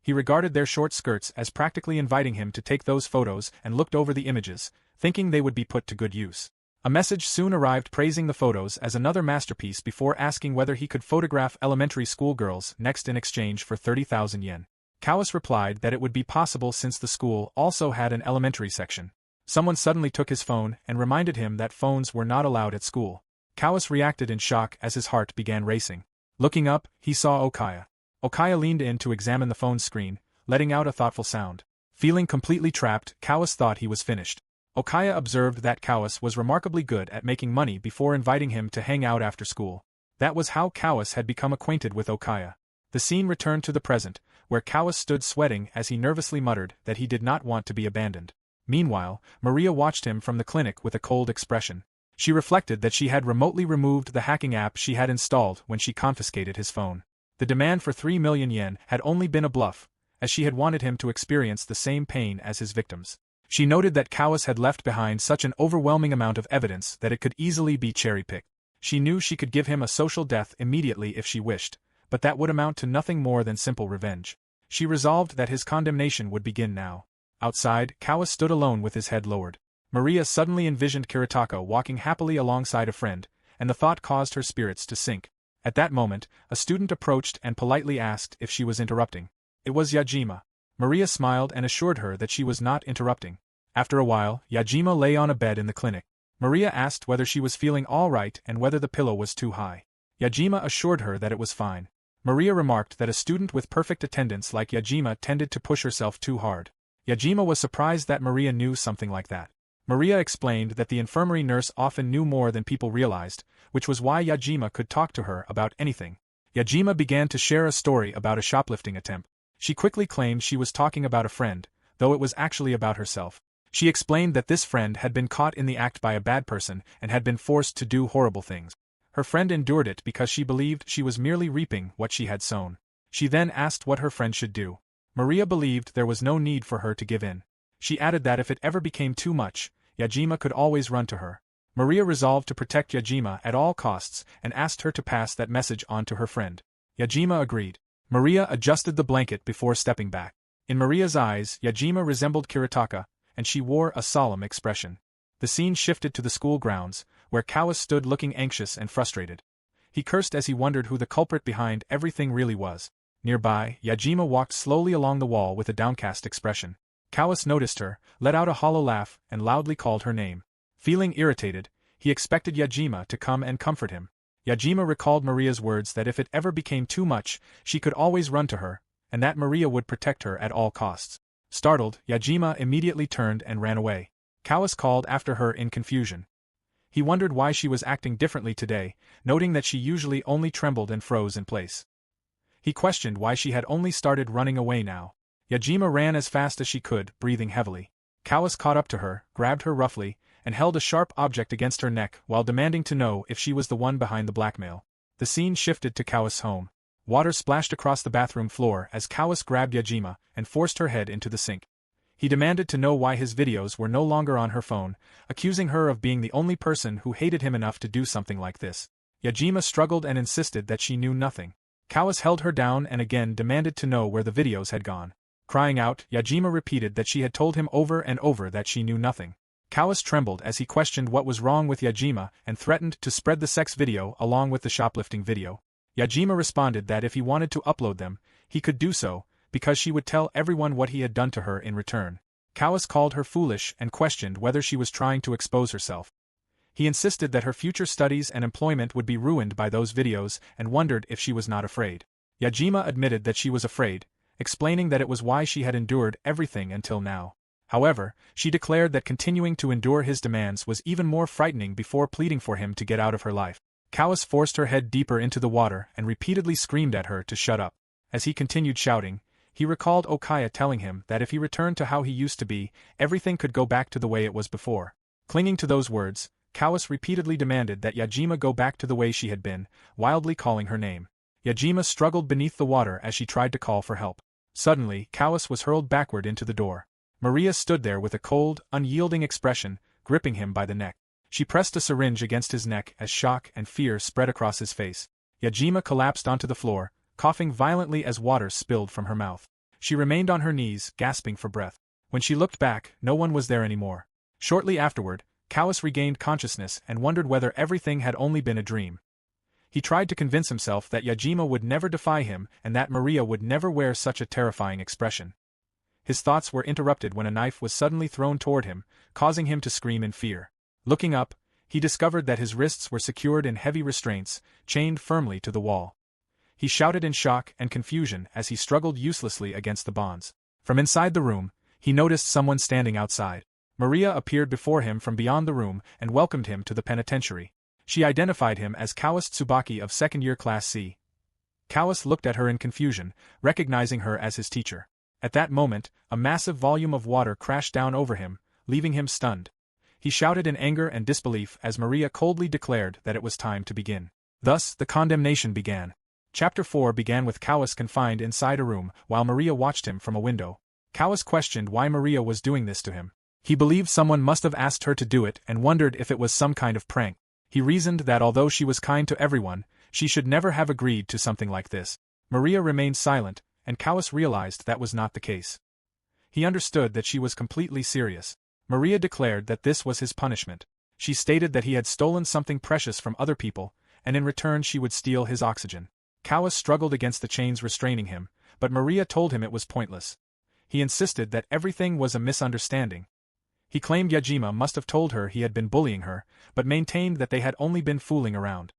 He regarded their short skirts as practically inviting him to take those photos and looked over the images, thinking they would be put to good use. A message soon arrived praising the photos as another masterpiece before asking whether he could photograph elementary school girls next in exchange for 30,000 yen. Kawase replied that it would be possible since the school also had an elementary section. Someone suddenly took his phone and reminded him that phones were not allowed at school. Kawase reacted in shock as his heart began racing. Looking up, he saw Okaya. Okaya leaned in to examine the phone's screen, letting out a thoughtful sound. Feeling completely trapped, Kawase thought he was finished. Okaya observed that Kawase was remarkably good at making money before inviting him to hang out after school. That was how Kawase had become acquainted with Okaya. The scene returned to the present, where Kawase stood sweating as he nervously muttered that he did not want to be abandoned. Meanwhile, Мариа watched him from the clinic with a cold expression. She reflected that she had remotely removed the hacking app she had installed when she confiscated his phone. The demand for 3 million yen had only been a bluff, as she had wanted him to experience the same pain as his victims. She noted that Kawase had left behind such an overwhelming amount of evidence that it could easily be cherry-picked. She knew she could give him a social death immediately if she wished, but that would amount to nothing more than simple revenge. She resolved that his condemnation would begin now. Outside, Kawase stood alone with his head lowered. Мариа suddenly envisioned Kuretaka walking happily alongside a friend, and the thought caused her spirits to sink. At that moment, a student approached and politely asked if she was interrupting. It was Yajima. Мариа smiled and assured her that she was not interrupting. After a while, Yajima lay on a bed in the clinic. Мариа asked whether she was feeling all right and whether the pillow was too high. Yajima assured her that it was fine. Мариа remarked that a student with perfect attendance like Yajima tended to push herself too hard. Yajima was surprised that Мариа knew something like that. Мариа explained that the infirmary nurse often knew more than people realized, which was why Yajima could talk to her about anything. Yajima began to share a story about a shoplifting attempt. She quickly claimed she was talking about a friend, though it was actually about herself. She explained that this friend had been caught in the act by a bad person and had been forced to do horrible things. Her friend endured it because she believed she was merely reaping what she had sown. She then asked what her friend should do. Мариа believed there was no need for her to give in. She added that if it ever became too much, Yajima could always run to her. Мариа resolved to protect Yajima at all costs and asked her to pass that message on to her friend. Yajima agreed. Мариа adjusted the blanket before stepping back. In Maria's eyes, Yajima resembled Kuretaka, and she wore a solemn expression. The scene shifted to the school grounds, where Kawase stood looking anxious and frustrated. He cursed as he wondered who the culprit behind everything really was. Nearby, Yajima walked slowly along the wall with a downcast expression. Kawase noticed her, let out a hollow laugh, and loudly called her name. Feeling irritated, he expected Yajima to come and comfort him. Yajima recalled Maria's words that if it ever became too much, she could always run to her, and that Мариа would protect her at all costs. Startled, Yajima immediately turned and ran away. Kawase called after her in confusion. He wondered why she was acting differently today, noting that she usually only trembled and froze in place. He questioned why she had only started running away now. Yajima ran as fast as she could, breathing heavily. Kawase caught up to her, grabbed her roughly, and held a sharp object against her neck while demanding to know if she was the one behind the blackmail. The scene shifted to Kawase's home. Water splashed across the bathroom floor as Kawase grabbed Yajima and forced her head into the sink. He demanded to know why his videos were no longer on her phone, accusing her of being the only person who hated him enough to do something like this. Yajima struggled and insisted that she knew nothing. Kawase held her down and again demanded to know where the videos had gone. Crying out, Yajima repeated that she had told him over and over that she knew nothing. Kawase trembled as he questioned what was wrong with Yajima and threatened to spread the sex video along with the shoplifting video. Yajima responded that if he wanted to upload them, he could do so, because she would tell everyone what he had done to her in return. Kawase called her foolish and questioned whether she was trying to expose herself. He insisted that her future studies and employment would be ruined by those videos and wondered if she was not afraid. Yajima admitted that she was afraid, explaining that it was why she had endured everything until now. However, she declared that continuing to endure his demands was even more frightening before pleading for him to get out of her life. Callus forced her head deeper into the water and repeatedly screamed at her to shut up. As he continued shouting, he recalled Okaya telling him that if he returned to how he used to be, everything could go back to the way it was before. Clinging to those words, Callus repeatedly demanded that Yajima go back to the way she had been, wildly calling her name. Yajima struggled beneath the water as she tried to call for help. Suddenly, Callus was hurled backward into the door. Мариа stood there with a cold, unyielding expression, gripping him by the neck. She pressed a syringe against his neck as shock and fear spread across his face. Yajima collapsed onto the floor, coughing violently as water spilled from her mouth. She remained on her knees, gasping for breath. When she looked back, no one was there anymore. Shortly afterward, Callus regained consciousness and wondered whether everything had only been a dream. He tried to convince himself that Yajima would never defy him and that Мариа would never wear such a terrifying expression. His thoughts were interrupted when a knife was suddenly thrown toward him, causing him to scream in fear. Looking up, he discovered that his wrists were secured in heavy restraints, chained firmly to the wall. He shouted in shock and confusion as he struggled uselessly against the bonds. From inside the room, he noticed someone standing outside. Мариа appeared before him from beyond the room and welcomed him to the penitentiary. She identified him as Callus Tsubaki of second-year Class C. Callus looked at her in confusion, recognizing her as his teacher. At that moment, a massive volume of water crashed down over him, leaving him stunned. He shouted in anger and disbelief as Мариа coldly declared that it was time to begin. Thus, the condemnation began. Chapter 4 began with Callus confined inside a room while Мариа watched him from a window. Callus questioned why Мариа was doing this to him. He believed someone must have asked her to do it and wondered if it was some kind of prank. He reasoned that although she was kind to everyone, she should never have agreed to something like this. Мариа remained silent, and Callus realized that was not the case. He understood that she was completely serious. Мариа declared that this was his punishment. She stated that he had stolen something precious from other people, and in return she would steal his oxygen. Callus struggled against the chains restraining him, but Мариа told him it was pointless. He insisted that everything was a misunderstanding. He claimed Yajima must have told her he had been bullying her, but maintained that they had only been fooling around.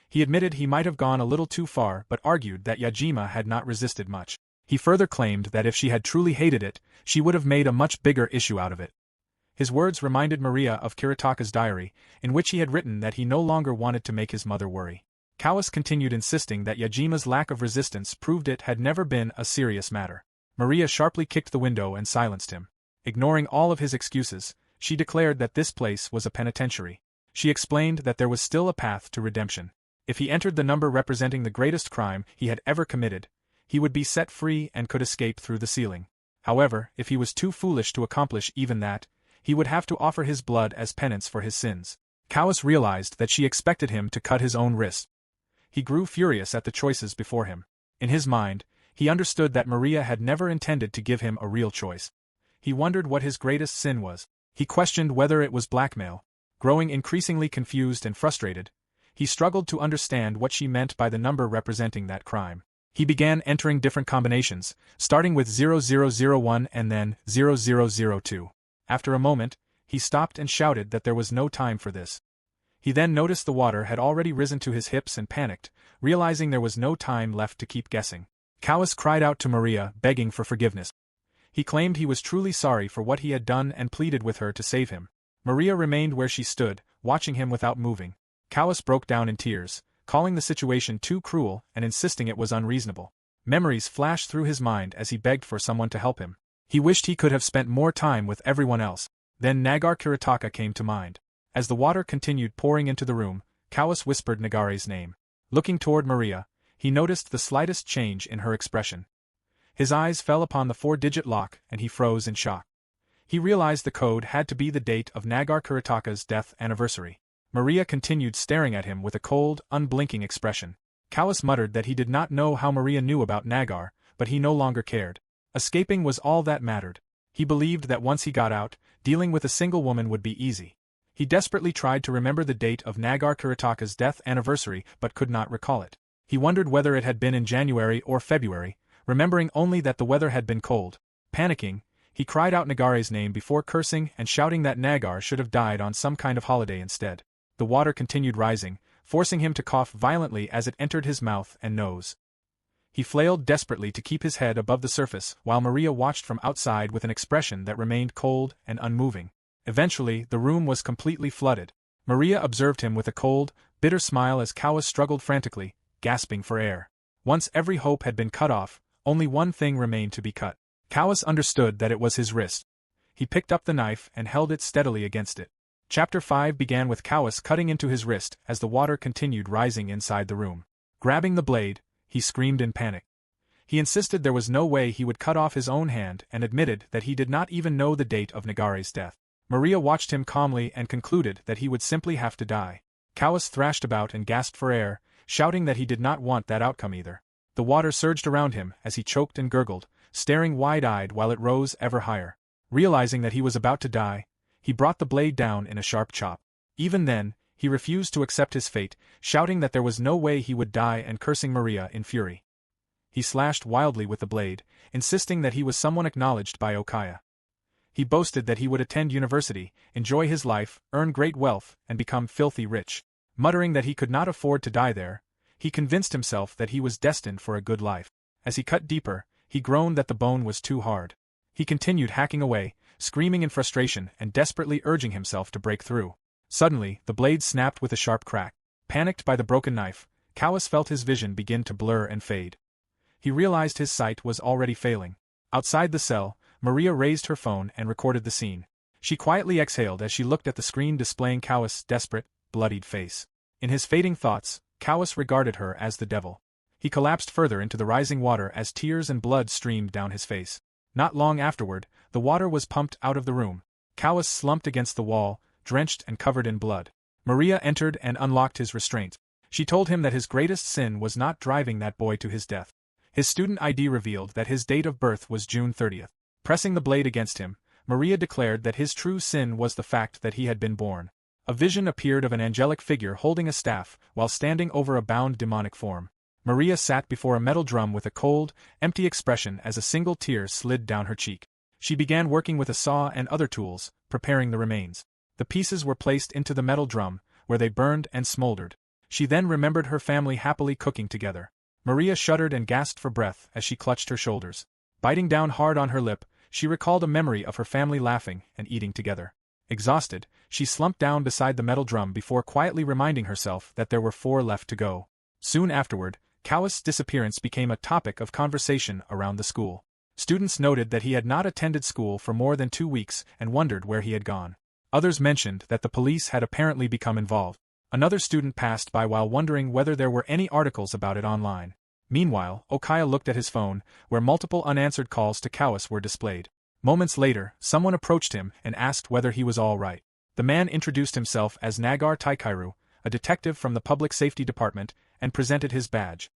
He admitted he might have gone a little too far but argued that Yajima had not resisted much. He further claimed that if she had truly hated it, she would have made a much bigger issue out of it. His words reminded Мариа of Kiritaka's diary, in which he had written that he no longer wanted to make his mother worry. Callus continued insisting that Yajima's lack of resistance proved it had never been a serious matter. Мариа sharply kicked the window and silenced him. Ignoring all of his excuses, she declared that this place was a penitentiary. She explained that there was still a path to redemption. If he entered the number representing the greatest crime he had ever committed, he would be set free and could escape through the ceiling. However, if he was too foolish to accomplish even that, he would have to offer his blood as penance for his sins. Callus realized that she expected him to cut his own wrist. He grew furious at the choices before him. In his mind, he understood that Мариа had never intended to give him a real choice. He wondered what his greatest sin was. He questioned whether it was blackmail. Growing increasingly confused and frustrated, he struggled to understand what she meant by the number representing that crime. He began entering different combinations, starting with 0001 and then 0002. After a moment, he stopped and shouted that there was no time for this. He then noticed the water had already risen to his hips and panicked, realizing there was no time left to keep guessing. Callus cried out to Мариа, begging for forgiveness. He claimed he was truly sorry for what he had done and pleaded with her to save him. Мариа remained where she stood, watching him without moving. Callus broke down in tears, calling the situation too cruel and insisting it was unreasonable. Memories flashed through his mind as he begged for someone to help him. He wished he could have spent more time with everyone else. Then Nagar Kiritaka came to mind. As the water continued pouring into the room, Callus whispered Nagare's name. Looking toward Мариа, he noticed the slightest change in her expression. His eyes fell upon the 4-digit lock and he froze in shock. He realized the code had to be the date of Nagar Kiritaka's death anniversary. Мариа continued staring at him with a cold, unblinking expression. Callus muttered that he did not know how Мариа knew about Nagar, but he no longer cared. Escaping was all that mattered. He believed that once he got out, dealing with a single woman would be easy. He desperately tried to remember the date of Nagar Kiritaka's death anniversary but could not recall it. He wondered whether it had been in January or February, remembering only that the weather had been cold. Panicking, he cried out Nagare's name before cursing and shouting that Nagar should have died on some kind of holiday instead. The water continued rising, forcing him to cough violently as it entered his mouth and nose. He flailed desperately to keep his head above the surface while Мариа watched from outside with an expression that remained cold and unmoving. Eventually, the room was completely flooded. Мариа observed him with a cold, bitter smile as Кауас struggled frantically, gasping for air. Once every hope had been cut off, only one thing remained to be cut. Kawis understood that it was his wrist. He picked up the knife and held it steadily against it. Chapter 5 began with Kawis cutting into his wrist as the water continued rising inside the room. Grabbing the blade, he screamed in panic. He insisted there was no way he would cut off his own hand and admitted that he did not even know the date of Nagare's death. Мариа watched him calmly and concluded that he would simply have to die. Kawis thrashed about and gasped for air, shouting that he did not want that outcome either. The water surged around him as he choked and gurgled, staring wide-eyed while it rose ever higher. Realizing that he was about to die, he brought the blade down in a sharp chop. Even then, he refused to accept his fate, shouting that there was no way he would die and cursing Мариа in fury. He slashed wildly with the blade, insisting that he was someone acknowledged by Okaya. He boasted that he would attend university, enjoy his life, earn great wealth, and become filthy rich. Muttering that he could not afford to die there, he convinced himself that he was destined for a good life. As he cut deeper, he groaned that the bone was too hard. He continued hacking away, screaming in frustration and desperately urging himself to break through. Suddenly, the blade snapped with a sharp crack. Panicked by the broken knife, Kawis felt his vision begin to blur and fade. He realized his sight was already failing. Outside the cell, Мариа raised her phone and recorded the scene. She quietly exhaled as she looked at the screen displaying Kawis' desperate, bloodied face. In his fading thoughts, Kawis regarded her as the devil. He collapsed further into the rising water as tears and blood streamed down his face. Not long afterward, the water was pumped out of the room. Kawis slumped against the wall, drenched and covered in blood. Мариа entered and unlocked his restraint. She told him that his greatest sin was not driving that boy to his death. His student ID revealed that his date of birth was June 30th. Pressing the blade against him, Мариа declared that his true sin was the fact that he had been born. A vision appeared of an angelic figure holding a staff while standing over a bound demonic form. Мариа sat before a metal drum with a cold, empty expression as a single tear slid down her cheek. She began working with a saw and other tools, preparing the remains. The pieces were placed into the metal drum, where they burned and smoldered. She then remembered her family happily cooking together. Мариа shuddered and gasped for breath as she clutched her shoulders. Biting down hard on her lip, she recalled a memory of her family laughing and eating together. Exhausted, she slumped down beside the metal drum before quietly reminding herself that there were 4 left to go. Soon afterward, Kawis' disappearance became a topic of conversation around the school. Students noted that he had not attended school for more than 2 weeks and wondered where he had gone. Others mentioned that the police had apparently become involved. Another student passed by while wondering whether there were any articles about it online. Meanwhile, Okaya looked at his phone, where multiple unanswered calls to Kawis were displayed. Moments later, someone approached him and asked whether he was all right. The man introduced himself as Nagar Taikairu, a detective from the Public Safety Department, and presented his badge.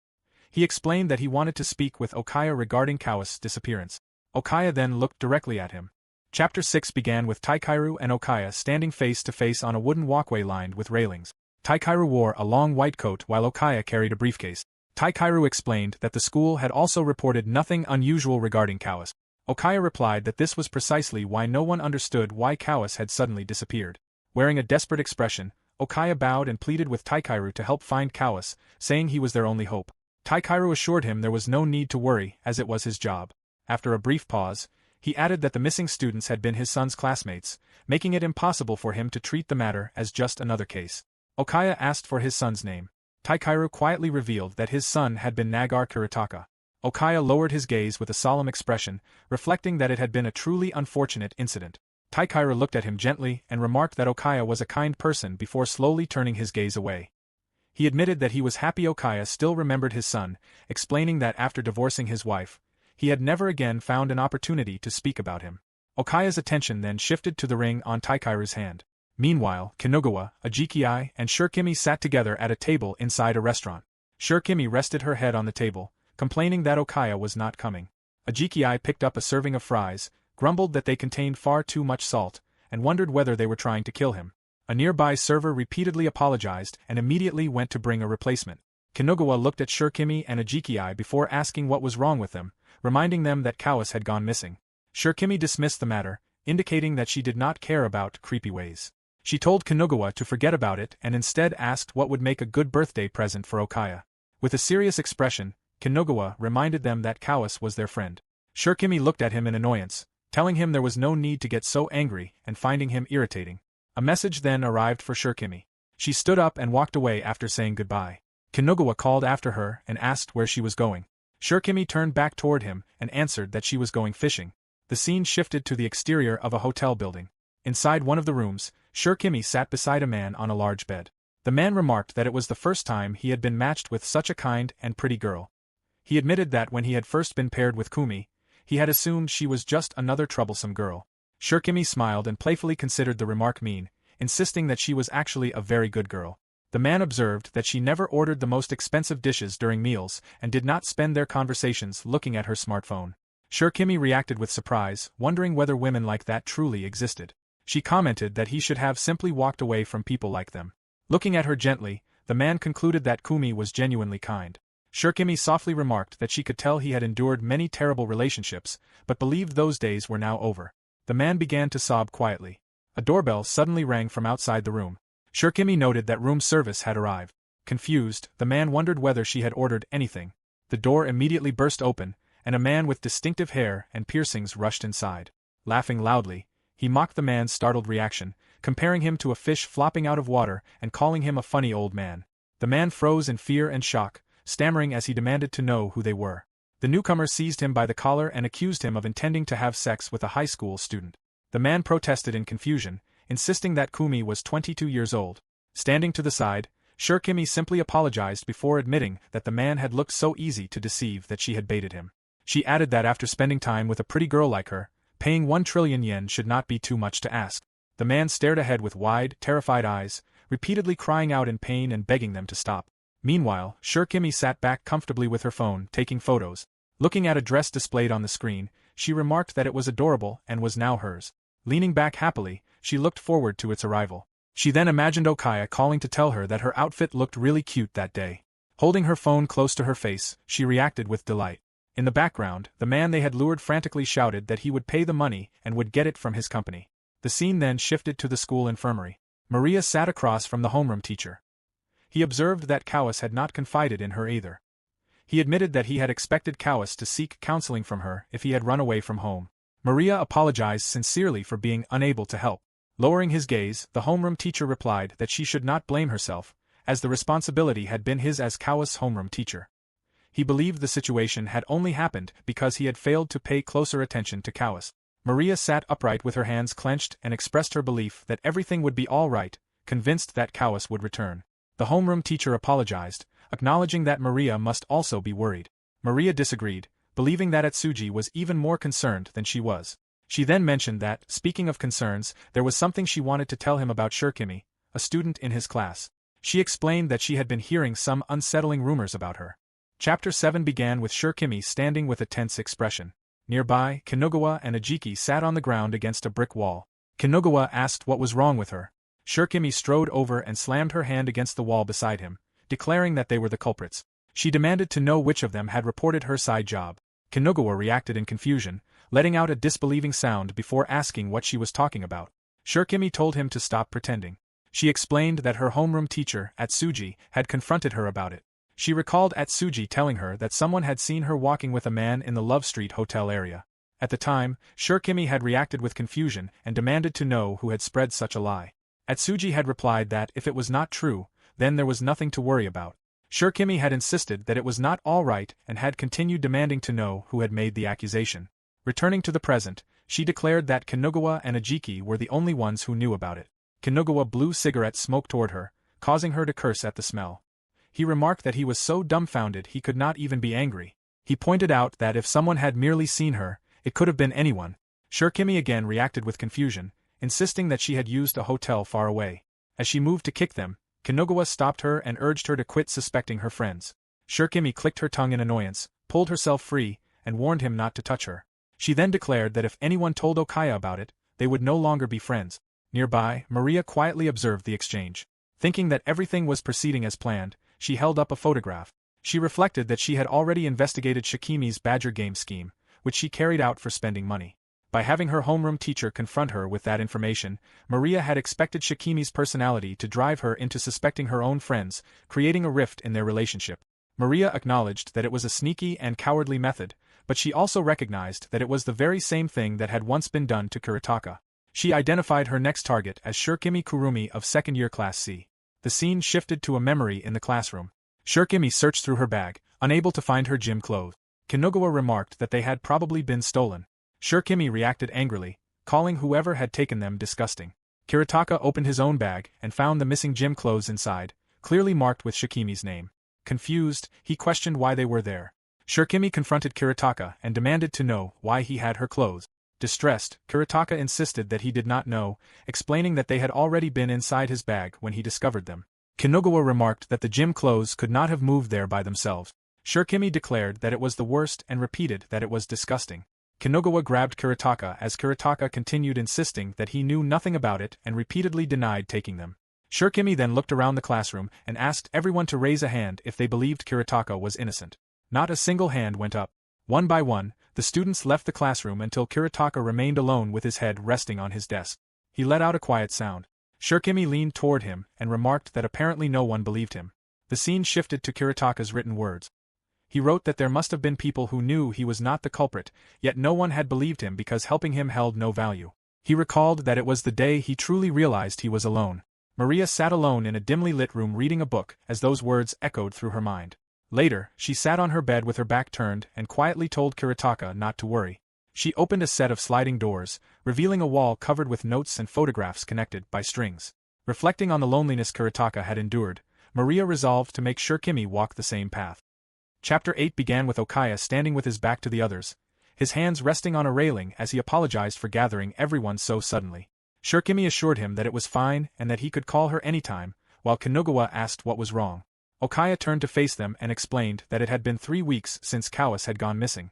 He explained that he wanted to speak with Okaya regarding Kawis' disappearance. Okaya then looked directly at him. Chapter 6 began with Taikairu and Okaya standing face to face on a wooden walkway lined with railings. Taikairu wore a long white coat while Okaya carried a briefcase. Taikairu explained that the school had also reported nothing unusual regarding Kawis. Okaya replied that this was precisely why no one understood why Kawis had suddenly disappeared. Wearing a desperate expression, Okaya bowed and pleaded with Taikairu to help find Kawis, saying he was their only hope. Taikairu assured him there was no need to worry as it was his job. After a brief pause, he added that the missing students had been his son's classmates, making it impossible for him to treat the matter as just another case. Okaya asked for his son's name. Taikairu quietly revealed that his son had been Nagar Kuretaka. Okaya lowered his gaze with a solemn expression, reflecting that it had been a truly unfortunate incident. Taikairu looked at him gently and remarked that Okaya was a kind person before slowly turning his gaze away. He admitted that he was happy Okaya still remembered his son, explaining that after divorcing his wife, he had never again found an opportunity to speak about him. Okaya's attention then shifted to the ring on Taikairu's hand. Meanwhile, Kinugawa, Ajikii, and Shurikimi sat together at a table inside a restaurant. Shurikimi rested her head on the table, complaining that Okaya was not coming. Ajikii picked up a serving of fries, grumbled that they contained far too much salt, and wondered whether they were trying to kill him. A nearby server repeatedly apologized and immediately went to bring a replacement. Kinugawa looked at Shurikimi and Ajikii before asking what was wrong with them, reminding them that Kawis had gone missing. Shurikimi dismissed the matter, indicating that she did not care about creepy ways. She told Kinugawa to forget about it and instead asked what would make a good birthday present for Okaya. With a serious expression, Kinogawa reminded them that Kawase was their friend. Shurikimi looked at him in annoyance, telling him there was no need to get so angry and finding him irritating. A message then arrived for Shurikimi. She stood up and walked away after saying goodbye. Kinogawa called after her and asked where she was going. Shurikimi turned back toward him and answered that she was going fishing. The scene shifted to the exterior of a hotel building. Inside one of the rooms, Shurikimi sat beside a man on a large bed. The man remarked that it was the first time he had been matched with such a kind and pretty girl. He admitted that when he had first been paired with Kumi, he had assumed she was just another troublesome girl. Shurikimi smiled and playfully considered the remark mean, insisting that she was actually a very good girl. The man observed that she never ordered the most expensive dishes during meals and did not spend their conversations looking at her smartphone. Shurikimi reacted with surprise, wondering whether women like that truly existed. She commented that he should have simply walked away from people like them. Looking at her gently, the man concluded that Kumi was genuinely kind. Shurikimi softly remarked that she could tell he had endured many terrible relationships, but believed those days were now over. The man began to sob quietly. A doorbell suddenly rang from outside the room. Shurikimi noted that room service had arrived. Confused, the man wondered whether she had ordered anything. The door immediately burst open, and a man with distinctive hair and piercings rushed inside. Laughing loudly, he mocked the man's startled reaction, comparing him to a fish flopping out of water and calling him a funny old man. The man froze in fear and shock, stammering as he demanded to know who they were. The newcomer seized him by the collar and accused him of intending to have sex with a high school student. The man protested in confusion, insisting that Kumi was 22 years old. Standing to the side, Shurikimi simply apologized before admitting that the man had looked so easy to deceive that she had baited him. She added that after spending time with a pretty girl like her, paying 1 trillion yen should not be too much to ask. The man stared ahead with wide, terrified eyes, repeatedly crying out in pain and begging them to stop. Meanwhile, Shurikimi sat back comfortably with her phone, taking photos. Looking at a dress displayed on the screen, she remarked that it was adorable and was now hers. Leaning back happily, she looked forward to its arrival. She then imagined Okaya calling to tell her that her outfit looked really cute that day. Holding her phone close to her face, she reacted with delight. In the background, the man they had lured frantically shouted that he would pay the money and would get it from his company. The scene then shifted to the school infirmary. Мариа sat across from the homeroom teacher. He observed that Kawase had not confided in her either. He admitted that he had expected Kawase to seek counseling from her if he had run away from home. Мариа apologized sincerely for being unable to help. Lowering his gaze, the homeroom teacher replied that she should not blame herself, as the responsibility had been his as Kawase's homeroom teacher. He believed the situation had only happened because he had failed to pay closer attention to Kawase. Мариа sat upright with her hands clenched and expressed her belief that everything would be all right, convinced that Kawase would return. The homeroom teacher apologized, acknowledging that Мариа must also be worried. Мариа disagreed, believing that Atsuji was even more concerned than she was. She then mentioned that, speaking of concerns, there was something she wanted to tell him about Shurikimi, a student in his class. She explained that she had been hearing some unsettling rumors about her. Chapter 7 began with Shurikimi standing with a tense expression. Nearby, Kinogawa and Ajiki sat on the ground against a brick wall. Kinogawa asked what was wrong with her. Shurikimi strode over and slammed her hand against the wall beside him, declaring that they were the culprits. She demanded to know which of them had reported her side job. Kinogawa reacted in confusion, letting out a disbelieving sound before asking what she was talking about. Shurikimi told him to stop pretending. She explained that her homeroom teacher, Atsuji, had confronted her about it. She recalled Atsuji telling her that someone had seen her walking with a man in the Love Street hotel area. At the time, Shurikimi had reacted with confusion and demanded to know who had spread such a lie. Atsuji had replied that if it was not true, then there was nothing to worry about. Shurikimi had insisted that it was not all right and had continued demanding to know who had made the accusation. Returning to the present, she declared that Kinogawa and Ajiki were the only ones who knew about it. Kinogawa blew cigarette smoke toward her, causing her to curse at the smell. He remarked that he was so dumbfounded he could not even be angry. He pointed out that if someone had merely seen her, it could have been anyone. Shurikimi again reacted with confusion, insisting that she had used a hotel far away. As she moved to kick them, Kinogawa stopped her and urged her to quit suspecting her friends. Shurikimi clicked her tongue in annoyance, pulled herself free, and warned him not to touch her. She then declared that if anyone told Okaya about it, they would no longer be friends. Nearby, Мариа quietly observed the exchange. Thinking that everything was proceeding as planned, she held up a photograph. She reflected that she had already investigated Shikimi's Badger game scheme, which she carried out for spending money. By having her homeroom teacher confront her with that information, Мариа had expected Shikimi's personality to drive her into suspecting her own friends, creating a rift in their relationship. Мариа acknowledged that it was a sneaky and cowardly method, but she also recognized that it was the very same thing that had once been done to Kuretaka. She identified her next target as Shurikimi Kurumi of second-year Class C. The scene shifted to a memory in the classroom. Shurikimi searched through her bag, unable to find her gym clothes. Kinogawa remarked that they had probably been stolen. Shurikimi reacted angrily, calling whoever had taken them disgusting. Kuretaka opened his own bag and found the missing gym clothes inside, clearly marked with Shikimi's name. Confused, he questioned why they were there. Shurikimi confronted Kuretaka and demanded to know why he had her clothes. Distressed, Kuretaka insisted that he did not know, explaining that they had already been inside his bag when he discovered them. Kinogawa remarked that the gym clothes could not have moved there by themselves. Shurikimi declared that it was the worst and repeated that it was disgusting. Kinogawa grabbed Kuretaka as Kuretaka continued insisting that he knew nothing about it and repeatedly denied taking them. Shurikimi then looked around the classroom and asked everyone to raise a hand if they believed Kuretaka was innocent. Not a single hand went up. One by one, the students left the classroom until Kuretaka remained alone with his head resting on his desk. He let out a quiet sound. Shurikimi leaned toward him and remarked that apparently no one believed him. The scene shifted to Kuretaka's written words. He wrote that there must have been people who knew he was not the culprit, yet no one had believed him because helping him held no value. He recalled that it was the day he truly realized he was alone. Мариа sat alone in a dimly lit room reading a book as those words echoed through her mind. Later, she sat on her bed with her back turned and quietly told Kuretaka not to worry. She opened a set of sliding doors, revealing a wall covered with notes and photographs connected by strings. Reflecting on the loneliness Kuretaka had endured, Мариа resolved to make Shurikimi walk the same path. Chapter 8 began with Okaya standing with his back to the others, his hands resting on a railing as he apologized for gathering everyone so suddenly. Shurikimi assured him that it was fine and that he could call her anytime, while Kinogawa asked what was wrong. Okaya turned to face them and explained that it had been 3 weeks since Kawase had gone missing.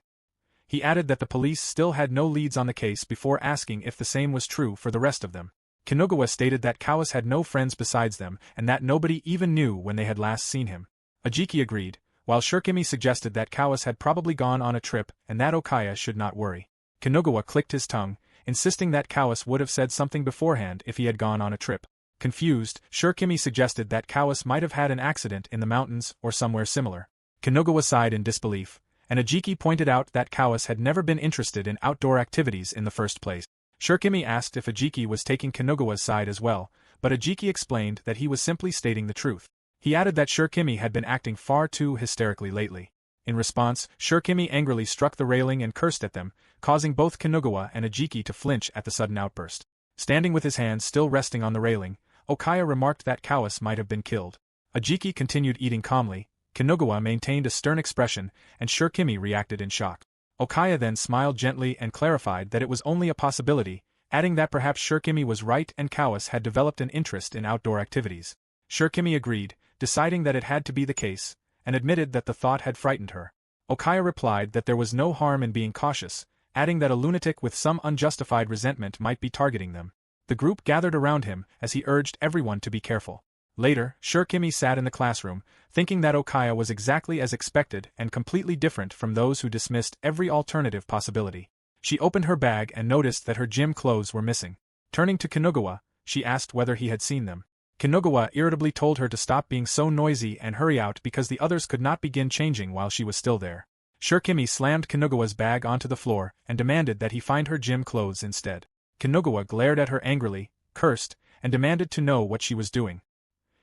He added that the police still had no leads on the case before asking if the same was true for the rest of them. Kinogawa stated that Kawase had no friends besides them and that nobody even knew when they had last seen him. Ajiki agreed, while Shurikimi suggested that Kawase had probably gone on a trip and that Okaya should not worry. Kinogawa clicked his tongue, insisting that Kawase would have said something beforehand if he had gone on a trip. Confused, Shurikimi suggested that Kawase might have had an accident in the mountains or somewhere similar. Kinogawa sighed in disbelief, and Ajiki pointed out that Kawase had never been interested in outdoor activities in the first place. Shurikimi asked if Ajiki was taking Kinogawa's side as well, but Ajiki explained that he was simply stating the truth. He added that Shurikimi had been acting far too hysterically lately. In response, Shurikimi angrily struck the railing and cursed at them, causing both Kinogawa and Ajiki to flinch at the sudden outburst. Standing with his hands still resting on the railing, Okaya remarked that Kawase might have been killed. Ajiki continued eating calmly, Kinogawa maintained a stern expression, and Shurikimi reacted in shock. Okaya then smiled gently and clarified that it was only a possibility, adding that perhaps Shurikimi was right and Kawase had developed an interest in outdoor activities. Shurikimi agreed, deciding that it had to be the case, and admitted that the thought had frightened her. Okaya replied that there was no harm in being cautious, adding that a lunatic with some unjustified resentment might be targeting them. The group gathered around him as he urged everyone to be careful. Later, Shurikimi sat in the classroom, thinking that Okaya was exactly as expected and completely different from those who dismissed every alternative possibility. She opened her bag and noticed that her gym clothes were missing. Turning to Kinogawa, she asked whether he had seen them. Kinogawa irritably told her to stop being so noisy and hurry out because the others could not begin changing while she was still there. Shurikimi slammed Kinogawa's bag onto the floor and demanded that he find her gym clothes instead. Kinogawa glared at her angrily, cursed, and demanded to know what she was doing.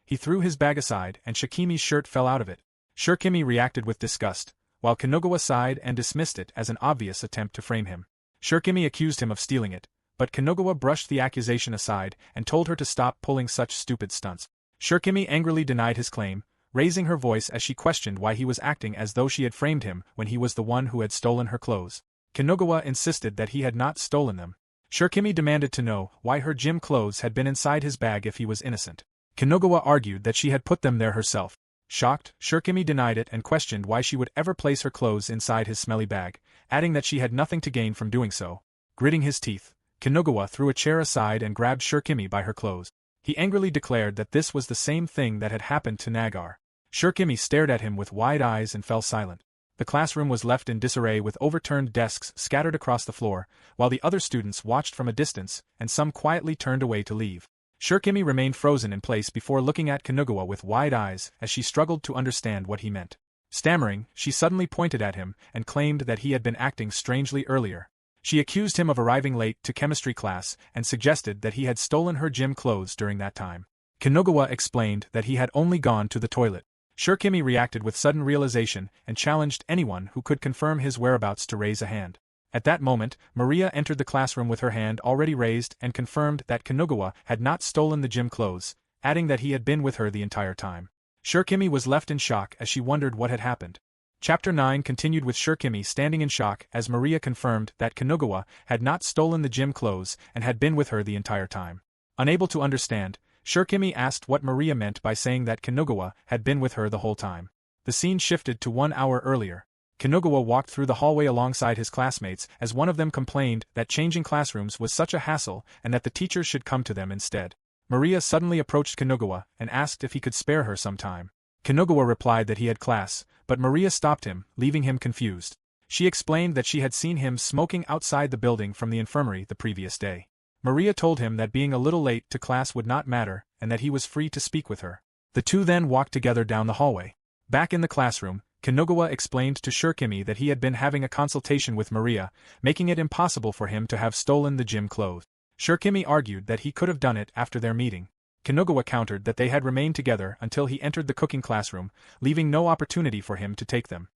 He threw his bag aside and Shikimi's shirt fell out of it. Shurikimi reacted with disgust, while Kinogawa sighed and dismissed it as an obvious attempt to frame him. Shurikimi accused him of stealing it, but Kinogawa brushed the accusation aside and told her to stop pulling such stupid stunts. Shurikimi angrily denied his claim, raising her voice as she questioned why he was acting as though she had framed him when he was the one who had stolen her clothes. Kinogawa insisted that he had not stolen them. Shurikimi demanded to know why her gym clothes had been inside his bag if he was innocent. Kinogawa argued that she had put them there herself. Shocked, Shurikimi denied it and questioned why she would ever place her clothes inside his smelly bag, adding that she had nothing to gain from doing so. Gritting his teeth, Kinogawa threw a chair aside and grabbed Shurikimi by her clothes. He angrily declared that this was the same thing that had happened to Nagar. Shurikimi stared at him with wide eyes and fell silent. The classroom was left in disarray with overturned desks scattered across the floor, while the other students watched from a distance and some quietly turned away to leave. Shurikimi remained frozen in place before looking at Kinogawa with wide eyes as she struggled to understand what he meant. Stammering, she suddenly pointed at him and claimed that he had been acting strangely earlier. She accused him of arriving late to chemistry class and suggested that he had stolen her gym clothes during that time. Kanogawa explained that he had only gone to the toilet. Shurikimi reacted with sudden realization and challenged anyone who could confirm his whereabouts to raise a hand. At that moment, Мариа entered the classroom with her hand already raised and confirmed that Kanogawa had not stolen the gym clothes, adding that he had been with her the entire time. Shurikimi was left in shock as she wondered what had happened. Chapter 9 continued with Shurikimi standing in shock as Мариа confirmed that Kanogawa had not stolen the gym clothes and had been with her the entire time. Unable to understand, Shurikimi asked what Мариа meant by saying that Kanogawa had been with her the whole time. The scene shifted to 1 hour earlier. Kanogawa walked through the hallway alongside his classmates as one of them complained that changing classrooms was such a hassle and that the teachers should come to them instead. Мариа suddenly approached Kanogawa and asked if he could spare her some time. Kanogawa replied that he had class, but Мариа stopped him, leaving him confused. She explained that she had seen him smoking outside the building from the infirmary the previous day. Мариа told him that being a little late to class would not matter and that he was free to speak with her. The two then walked together down the hallway. Back in the classroom, Kanogawa explained to Shurikimi that he had been having a consultation with Мариа, making it impossible for him to have stolen the gym clothes. Shurikimi argued that he could have done it after their meeting. Kanogawa countered that they had remained together until he entered the cooking classroom, leaving no opportunity for him to take them.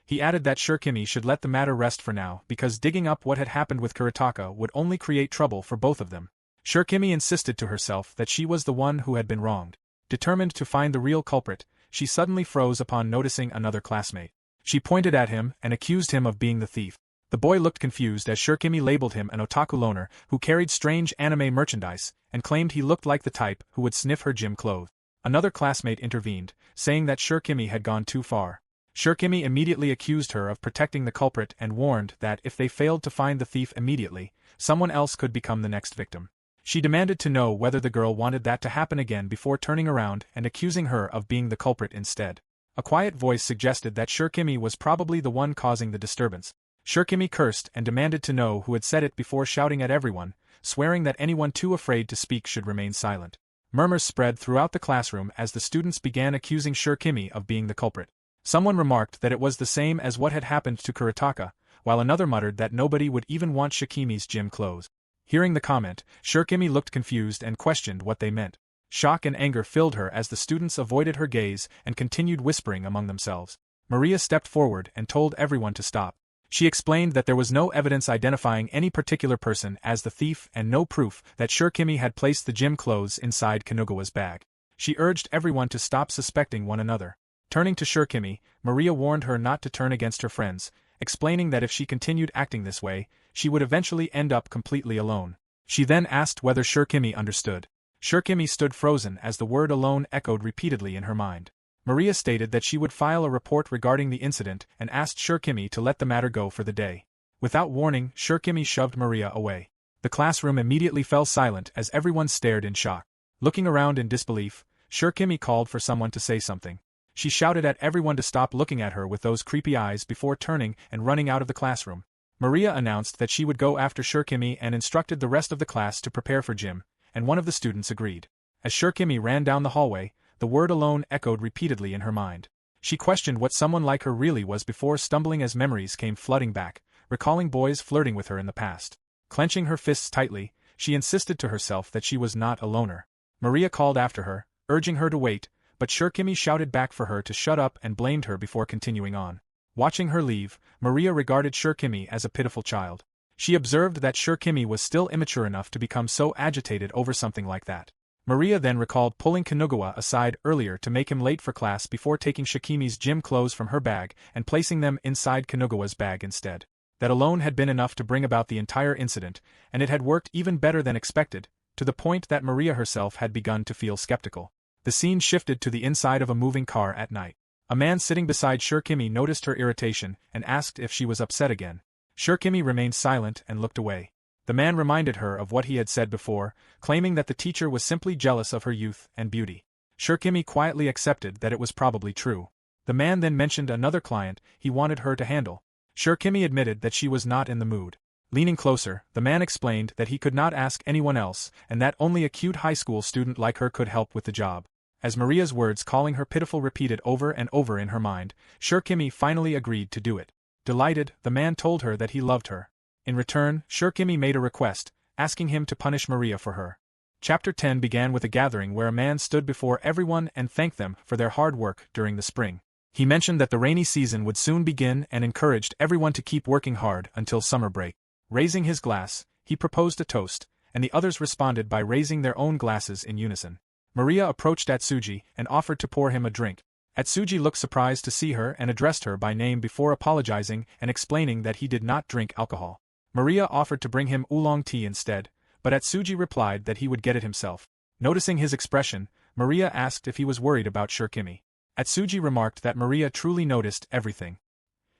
He added that Shurikimi should let the matter rest for now because digging up what had happened with Kuretaka would only create trouble for both of them. Shurikimi insisted to herself that she was the one who had been wronged. Determined to find the real culprit, she suddenly froze upon noticing another classmate. She pointed at him and accused him of being the thief. The boy looked confused as Shurikimi labeled him an otaku loner who carried strange anime merchandise and claimed he looked like the type who would sniff her gym clothes. Another classmate intervened, saying that Shurikimi had gone too far. Shurikimi immediately accused her of protecting the culprit and warned that if they failed to find the thief immediately, someone else could become the next victim. She demanded to know whether the girl wanted that to happen again before turning around and accusing her of being the culprit instead. A quiet voice suggested that Shurikimi was probably the one causing the disturbance. Shurikimi cursed and demanded to know who had said it before shouting at everyone, swearing that anyone too afraid to speak should remain silent. Murmurs spread throughout the classroom as the students began accusing Shurikimi of being the culprit. Someone remarked that it was the same as what had happened to Kuretaka, while another muttered that nobody would even want Shurikimi's gym clothes. Hearing the comment, Shurikimi looked confused and questioned what they meant. Shock and anger filled her as the students avoided her gaze and continued whispering among themselves. Мариа stepped forward and told everyone to stop. She explained that there was no evidence identifying any particular person as the thief and no proof that Shurikimi had placed the gym clothes inside Kanogawa's bag. She urged everyone to stop suspecting one another. Turning to Shurikimi, Мариа warned her not to turn against her friends, explaining that if she continued acting this way, she would eventually end up completely alone. She then asked whether Shurikimi understood. Shurikimi stood frozen as the word alone echoed repeatedly in her mind. Мариа stated that she would file a report regarding the incident and asked Shurikimi to let the matter go for the day. Without warning, Shurikimi shoved Мариа away. The classroom immediately fell silent as everyone stared in shock. Looking around in disbelief, Shurikimi called for someone to say something. She shouted at everyone to stop looking at her with those creepy eyes before turning and running out of the classroom. Мариа announced that she would go after Shurikimi and instructed the rest of the class to prepare for gym, and one of the students agreed. As Shurikimi ran down the hallway, the word alone echoed repeatedly in her mind. She questioned what someone like her really was before stumbling as memories came flooding back, recalling boys flirting with her in the past. Clenching her fists tightly, she insisted to herself that she was not a loner. Мариа called after her, urging her to wait, but Shurikimi shouted back for her to shut up and blamed her before continuing on. Watching her leave, Мариа regarded Shurikimi as a pitiful child. She observed that Shurikimi was still immature enough to become so agitated over something like that. Мариа then recalled pulling Kanogawa aside earlier to make him late for class before taking Shurikimi's gym clothes from her bag and placing them inside Kanogawa's bag instead. That alone had been enough to bring about the entire incident, and it had worked even better than expected, to the point that Мариа herself had begun to feel skeptical. The scene shifted to the inside of a moving car at night. A man sitting beside Shurikimi noticed her irritation and asked if she was upset again. Shurikimi remained silent and looked away. The man reminded her of what he had said before, claiming that the teacher was simply jealous of her youth and beauty. Shurikimi quietly accepted that it was probably true. The man then mentioned another client he wanted her to handle. Shurikimi admitted that she was not in the mood. Leaning closer, the man explained that he could not ask anyone else and that only a cute high school student like her could help with the job. As Maria's words calling her pitiful repeated over and over in her mind, Shurikimi finally agreed to do it. Delighted, the man told her that he loved her. In return, Shurikimi made a request, asking him to punish Мариа for her. Chapter 10 began with a gathering where a man stood before everyone and thanked them for their hard work during the spring. He mentioned that the rainy season would soon begin and encouraged everyone to keep working hard until summer break. Raising his glass, he proposed a toast, and the others responded by raising their own glasses in unison. Мариа approached Atsuji and offered to pour him a drink. Atsuji looked surprised to see her and addressed her by name before apologizing and explaining that he did not drink alcohol. Мариа offered to bring him oolong tea instead, but Atsuji replied that he would get it himself. Noticing his expression, Мариа asked if he was worried about Shurikimi. Atsuji remarked that Мариа truly noticed everything.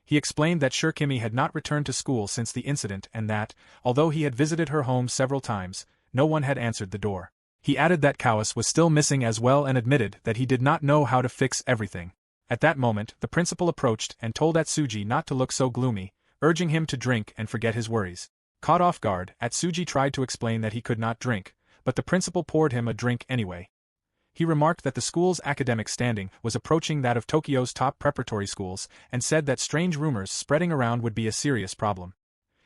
He explained that Shurikimi had not returned to school since the incident and that, although he had visited her home several times, no one had answered the door. He added that Kawas was still missing as well and admitted that he did not know how to fix everything. At that moment, the principal approached and told Atsuji not to look so gloomy, urging him to drink and forget his worries. Caught off guard, Atsuji tried to explain that he could not drink, but the principal poured him a drink anyway. He remarked that the school's academic standing was approaching that of Tokyo's top preparatory schools and said that strange rumors spreading around would be a serious problem.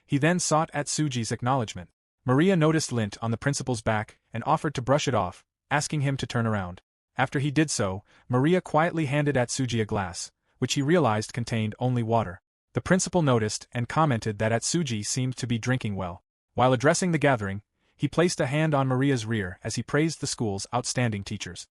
He then sought Atsuji's acknowledgement. Мариа noticed lint on the principal's back and offered to brush it off, asking him to turn around. After he did so, Мариа quietly handed Atsuji a glass, which he realized contained only water. The principal noticed and commented that Atsuji seemed to be drinking well. While addressing the gathering, he placed a hand on Maria's rear as he praised the school's outstanding teachers.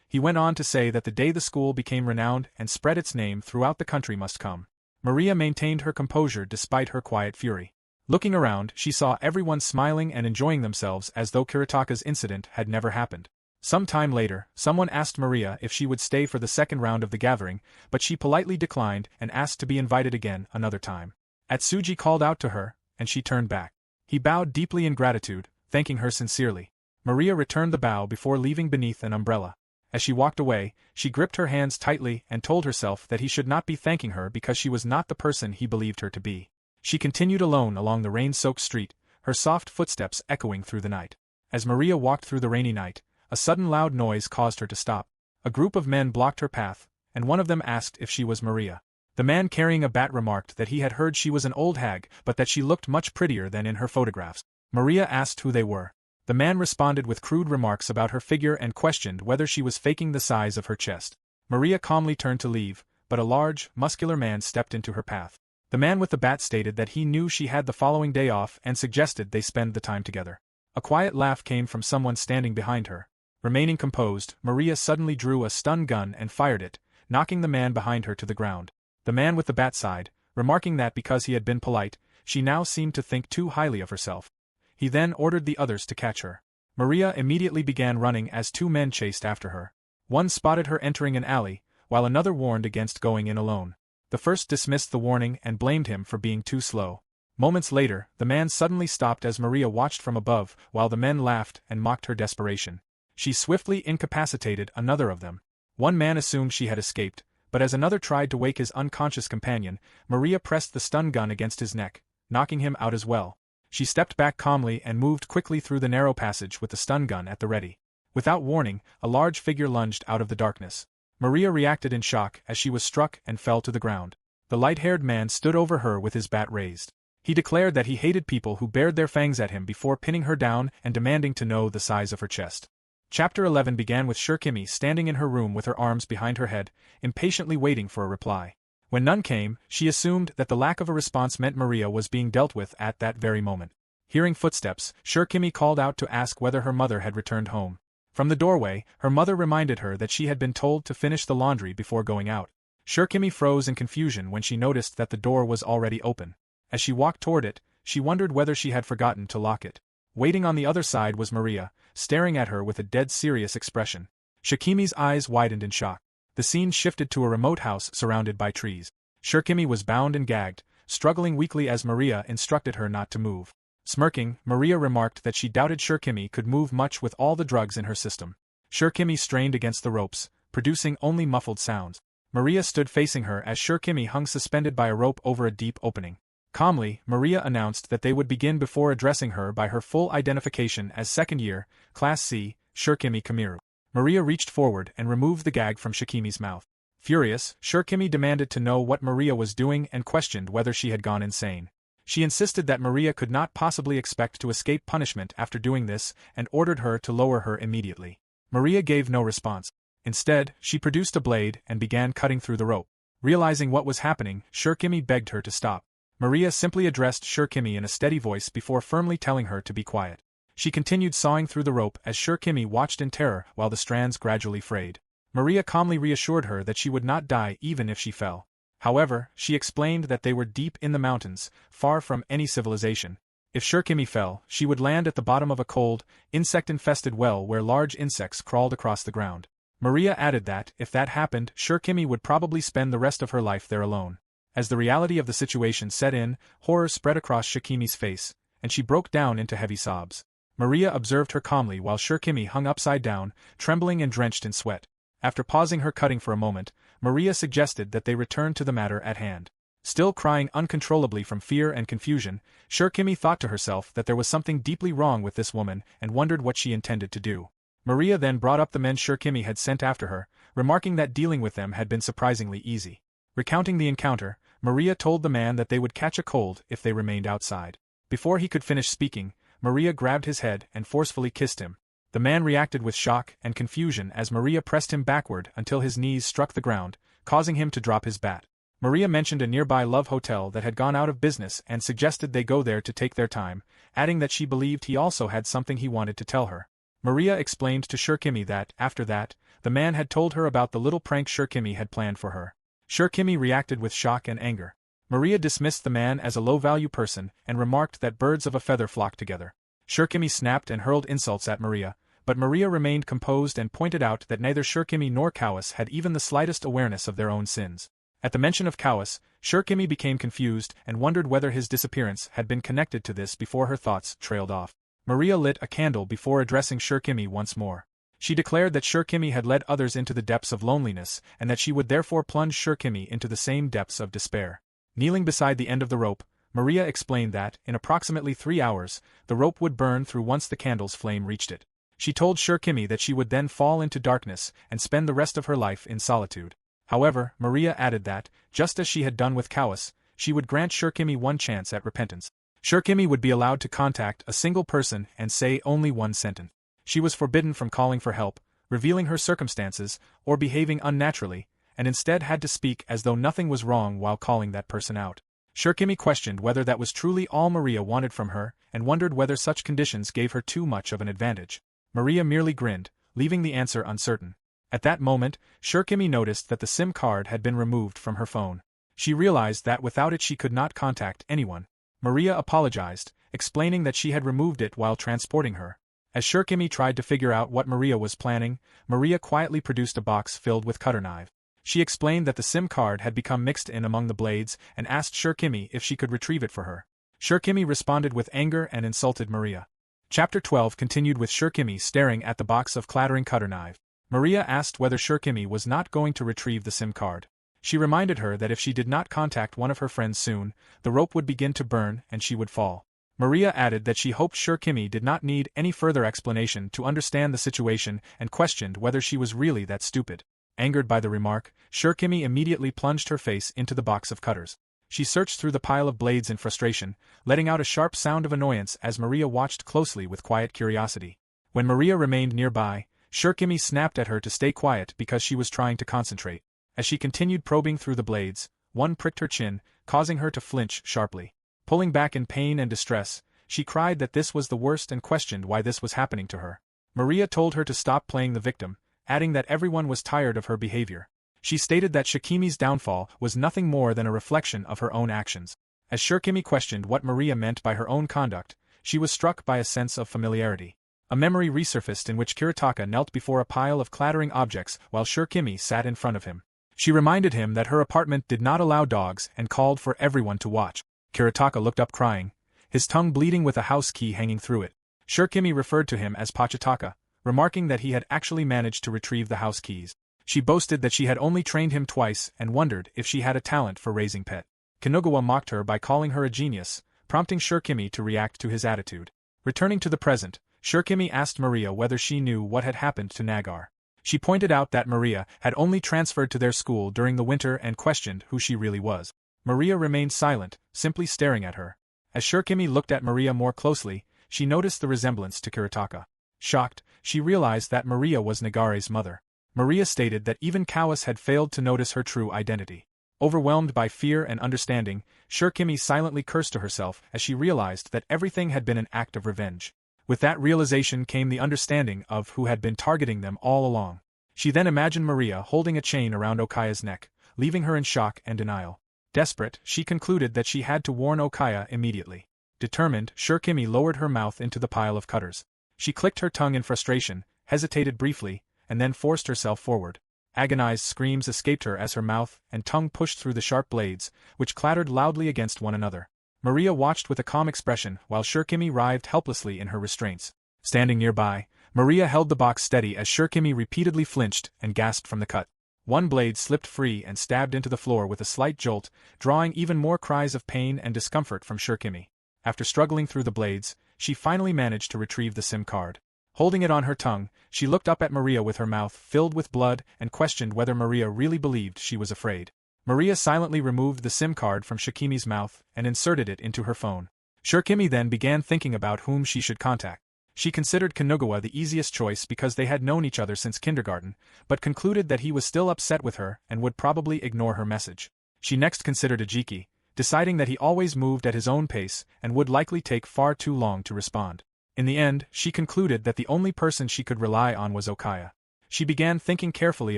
He went on to say that the day the school became renowned and spread its name throughout the country must come. Мариа maintained her composure despite her quiet fury. Looking around, she saw everyone smiling and enjoying themselves as though Kiritaka's incident had never happened. Some time later, someone asked Мариа if she would stay for the second round of the gathering, but she politely declined and asked to be invited again another time. Atsuji called out to her, and she turned back. He bowed deeply in gratitude, thanking her sincerely. Мариа returned the bow before leaving beneath an umbrella. As she walked away, she gripped her hands tightly and told herself that he should not be thanking her because she was not the person he believed her to be. She continued alone along the rain-soaked street, her soft footsteps echoing through the night. As Мариа walked through the rainy night, a sudden loud noise caused her to stop. A group of men blocked her path, and one of them asked if she was Мариа. The man carrying a bat remarked that he had heard she was an old hag but that she looked much prettier than in her photographs. Мариа asked who they were. The man responded with crude remarks about her figure and questioned whether she was faking the size of her chest. Мариа calmly turned to leave, but a large, muscular man stepped into her path. The man with the bat stated that he knew she had the following day off and suggested they spend the time together. A quiet laugh came from someone standing behind her. Remaining composed, Мариа suddenly drew a stun gun and fired it, knocking the man behind her to the ground. The man with the bat sighed, remarking that because he had been polite, she now seemed to think too highly of herself. He then ordered the others to catch her. Мариа immediately began running as two men chased after her. One spotted her entering an alley, while another warned against going in alone. The first dismissed the warning and blamed him for being too slow. Moments later, the man suddenly stopped as Мариа watched from above, while the men laughed and mocked her desperation. She swiftly incapacitated another of them. One man assumed she had escaped, but as another tried to wake his unconscious companion, Мариа pressed the stun gun against his neck, knocking him out as well. She stepped back calmly and moved quickly through the narrow passage with the stun gun at the ready. Without warning, a large figure lunged out of the darkness. Мариа reacted in shock as she was struck and fell to the ground. The light-haired man stood over her with his bat raised. He declared that he hated people who bared their fangs at him before pinning her down and demanding to know the size of her chest. Chapter 11 began with Shurikimi standing in her room with her arms behind her head, impatiently waiting for a reply. When none came, she assumed that the lack of a response meant Мариа was being dealt with at that very moment. Hearing footsteps, Shurikimi called out to ask whether her mother had returned home. From the doorway, her mother reminded her that she had been told to finish the laundry before going out. Shurikimi froze in confusion when she noticed that the door was already open. As she walked toward it, she wondered whether she had forgotten to lock it. Waiting on the other side was Мариа, staring at her with a dead serious expression. Shurikimi's eyes widened in shock. The scene shifted to a remote house surrounded by trees. Shurikimi was bound and gagged, struggling weakly as Мариа instructed her not to move. Smirking, Мариа remarked that she doubted Shurikimi could move much with all the drugs in her system. Shurikimi strained against the ropes, producing only muffled sounds. Мариа stood facing her as Shurikimi hung suspended by a rope over a deep opening. Calmly, Мариа announced that they would begin before addressing her by her full identification as second year, Class C, Shurikimi Kamiru. Мариа reached forward and removed the gag from Shikimi's mouth. Furious, Shikimi demanded to know what Мариа was doing and questioned whether she had gone insane. She insisted that Мариа could not possibly expect to escape punishment after doing this and ordered her to lower her immediately. Мариа gave no response. Instead, she produced a blade and began cutting through the rope. Realizing what was happening, Shikimi begged her to stop. Мариа simply addressed Shikimi in a steady voice before firmly telling her to be quiet. She continued sawing through the rope as Shikimi watched in terror while the strands gradually frayed. Мариа calmly reassured her that she would not die even if she fell. However, she explained that they were deep in the mountains, far from any civilization. If Shikimi fell, she would land at the bottom of a cold, insect-infested well where large insects crawled across the ground. Мариа added that, if that happened, Shikimi would probably spend the rest of her life there alone. As the reality of the situation set in, horror spread across Shikimi's face, and she broke down into heavy sobs. Мариа observed her calmly while Shikimi hung upside down, trembling and drenched in sweat. After pausing her cutting for a moment, Мариа suggested that they return to the matter at hand. Still crying uncontrollably from fear and confusion, Shikimi thought to herself that there was something deeply wrong with this woman and wondered what she intended to do. Мариа then brought up the men Shikimi had sent after her, remarking that dealing with them had been surprisingly easy. Recounting the encounter, Мариа told the man that they would catch a cold if they remained outside. Before he could finish speaking, Мариа grabbed his head and forcefully kissed him. The man reacted with shock and confusion as Мариа pressed him backward until his knees struck the ground, causing him to drop his bat. Мариа mentioned a nearby love hotel that had gone out of business and suggested they go there to take their time, adding that she believed he also had something he wanted to tell her. Мариа explained to Shikimi that, after that, the man had told her about the little prank Shikimi had planned for her. Shikimi reacted with shock and anger. Мариа dismissed the man as a low-value person and remarked that birds of a feather flock together. Shikimi snapped and hurled insults at Мариа, but Мариа remained composed and pointed out that neither Shikimi nor Kawase had even the slightest awareness of their own sins. At the mention of Kawase, Shikimi became confused and wondered whether his disappearance had been connected to this before her thoughts trailed off. Мариа lit a candle before addressing Shikimi once more. She declared that Shikimi had led others into the depths of loneliness and that she would therefore plunge Shikimi into the same depths of despair. Kneeling beside the end of the rope, Мариа explained that, in approximately 3 hours, the rope would burn through once the candle's flame reached it. She told Shikimi that she would then fall into darkness and spend the rest of her life in solitude. However, Мариа added that, just as she had done with Kawase, she would grant Shikimi one chance at repentance. Shikimi would be allowed to contact a single person and say only one sentence. She was forbidden from calling for help, revealing her circumstances, or behaving unnaturally, and instead had to speak as though nothing was wrong while calling that person out. Shikimi questioned whether that was truly all Мариа wanted from her and wondered whether such conditions gave her too much of an advantage. Мариа merely grinned, leaving the answer uncertain. At that moment, Shikimi noticed that the SIM card had been removed from her phone. She realized that without it she could not contact anyone. Мариа apologized, explaining that she had removed it while transporting her. As Shikimi tried to figure out what Мариа was planning, Мариа quietly produced a box filled with cutter knife. She explained that the SIM card had become mixed in among the blades and asked Shikimi if she could retrieve it for her. Shikimi responded with anger and insulted Мариа. Chapter 12 continued with Shikimi staring at the box of clattering cutter knife. Мариа asked whether Shikimi was not going to retrieve the SIM card. She reminded her that if she did not contact one of her friends soon, the rope would begin to burn and she would fall. Мариа added that she hoped Shikimi did not need any further explanation to understand the situation and questioned whether she was really that stupid. Angered by the remark, Shikimi immediately plunged her face into the box of cutters. She searched through the pile of blades in frustration, letting out a sharp sound of annoyance as Мариа watched closely with quiet curiosity. When Мариа remained nearby, Shikimi snapped at her to stay quiet because she was trying to concentrate. As she continued probing through the blades, one pricked her chin, causing her to flinch sharply. Pulling back in pain and distress, she cried that this was the worst and questioned why this was happening to her. Мариа told her to stop playing the victim, adding that everyone was tired of her behavior. She stated that Shikimi's downfall was nothing more than a reflection of her own actions. As Shikimi questioned what Мариа meant by her own conduct, she was struck by a sense of familiarity. A memory resurfaced in which Kiritaka knelt before a pile of clattering objects while Shikimi sat in front of him. She reminded him that her apartment did not allow dogs and called for everyone to watch. Kiritaka looked up crying, his tongue bleeding with a house key hanging through it. Shikimi referred to him as Pachataka, remarking that he had actually managed to retrieve the house keys. She boasted that she had only trained him twice and wondered if she had a talent for raising pet. Kinugawa mocked her by calling her a genius, prompting Shikimi to react to his attitude. Returning to the present, Shikimi asked Мариа whether she knew what had happened to Nagar. She pointed out that Мариа had only transferred to their school during the winter and questioned who she really was. Мариа remained silent, simply staring at her. As Shirokimi looked at Мариа more closely, she noticed the resemblance to Kiritaka. Shocked, she realized that Мариа was Nagare's mother. Мариа stated that even Kawase had failed to notice her true identity. Overwhelmed by fear and understanding, Shirokimi silently cursed to herself as she realized that everything had been an act of revenge. With that realization came the understanding of who had been targeting them all along. She then imagined Мариа holding a chain around Okaya's neck, leaving her in shock and denial. Desperate, she concluded that she had to warn Okaya immediately. Determined, Shirokimi lowered her mouth into the pile of cutters. She clicked her tongue in frustration, hesitated briefly, and then forced herself forward. Agonized screams escaped her as her mouth and tongue pushed through the sharp blades, which clattered loudly against one another. Мариа watched with a calm expression while Shirokimi writhed helplessly in her restraints. Standing nearby, Мариа held the box steady as Shirokimi repeatedly flinched and gasped from the cut. One blade slipped free and stabbed into the floor with a slight jolt, drawing even more cries of pain and discomfort from Shirokimi. After struggling through the blades, she finally managed to retrieve the SIM card. Holding it on her tongue, she looked up at Мариа with her mouth filled with blood and questioned whether Мариа really believed she was afraid. Мариа silently removed the SIM card from Shirokimi's mouth and inserted it into her phone. Shirokimi then began thinking about whom she should contact. She considered Kanugawa the easiest choice because they had known each other since kindergarten, but concluded that he was still upset with her and would probably ignore her message. She next considered Ajiki, deciding that he always moved at his own pace and would likely take far too long to respond. In the end, she concluded that the only person she could rely on was Okaya. She began thinking carefully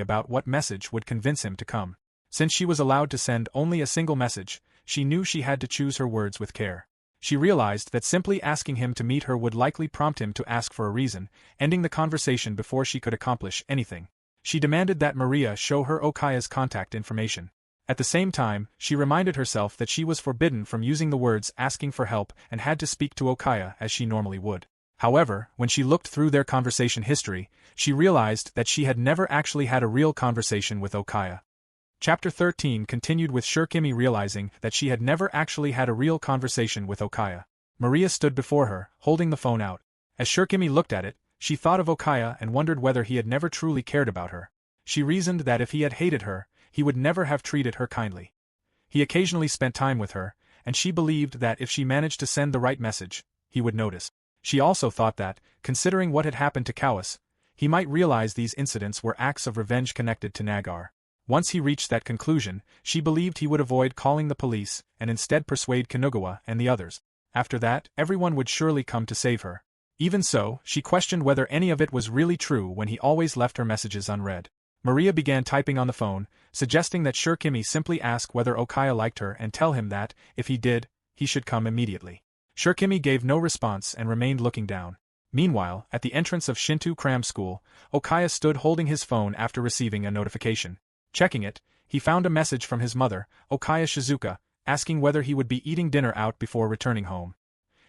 about what message would convince him to come. Since she was allowed to send only a single message, she knew she had to choose her words with care. She realized that simply asking him to meet her would likely prompt him to ask for a reason, ending the conversation before she could accomplish anything. She demanded that Мариа show her Okaya's contact information. At the same time, she reminded herself that she was forbidden from using the words asking for help and had to speak to Okaya as she normally would. However, when she looked through their conversation history, she realized that she had never actually had a real conversation with Okaya. Chapter 13 continued with Shirokimi realizing that she had never actually had a real conversation with Okaya. Мариа stood before her, holding the phone out. As Shirokimi looked at it, she thought of Okaya and wondered whether he had never truly cared about her. She reasoned that if he had hated her, he would never have treated her kindly. He occasionally spent time with her, and she believed that if she managed to send the right message, he would notice. She also thought that, considering what had happened to Kawase, he might realize these incidents were acts of revenge connected to Nagare. Once he reached that conclusion, she believed he would avoid calling the police and instead persuade Kanugawa and the others. After that, everyone would surely come to save her. Even so, she questioned whether any of it was really true when he always left her messages unread. Мариа began typing on the phone, suggesting that Shirokimi simply ask whether Okaya liked her and tell him that, if he did, he should come immediately. Shirokimi gave no response and remained looking down. Meanwhile, at the entrance of Shinto Cram School, Okaya stood holding his phone after receiving a notification. Checking it, he found a message from his mother, Okaya Shizuka, asking whether he would be eating dinner out before returning home.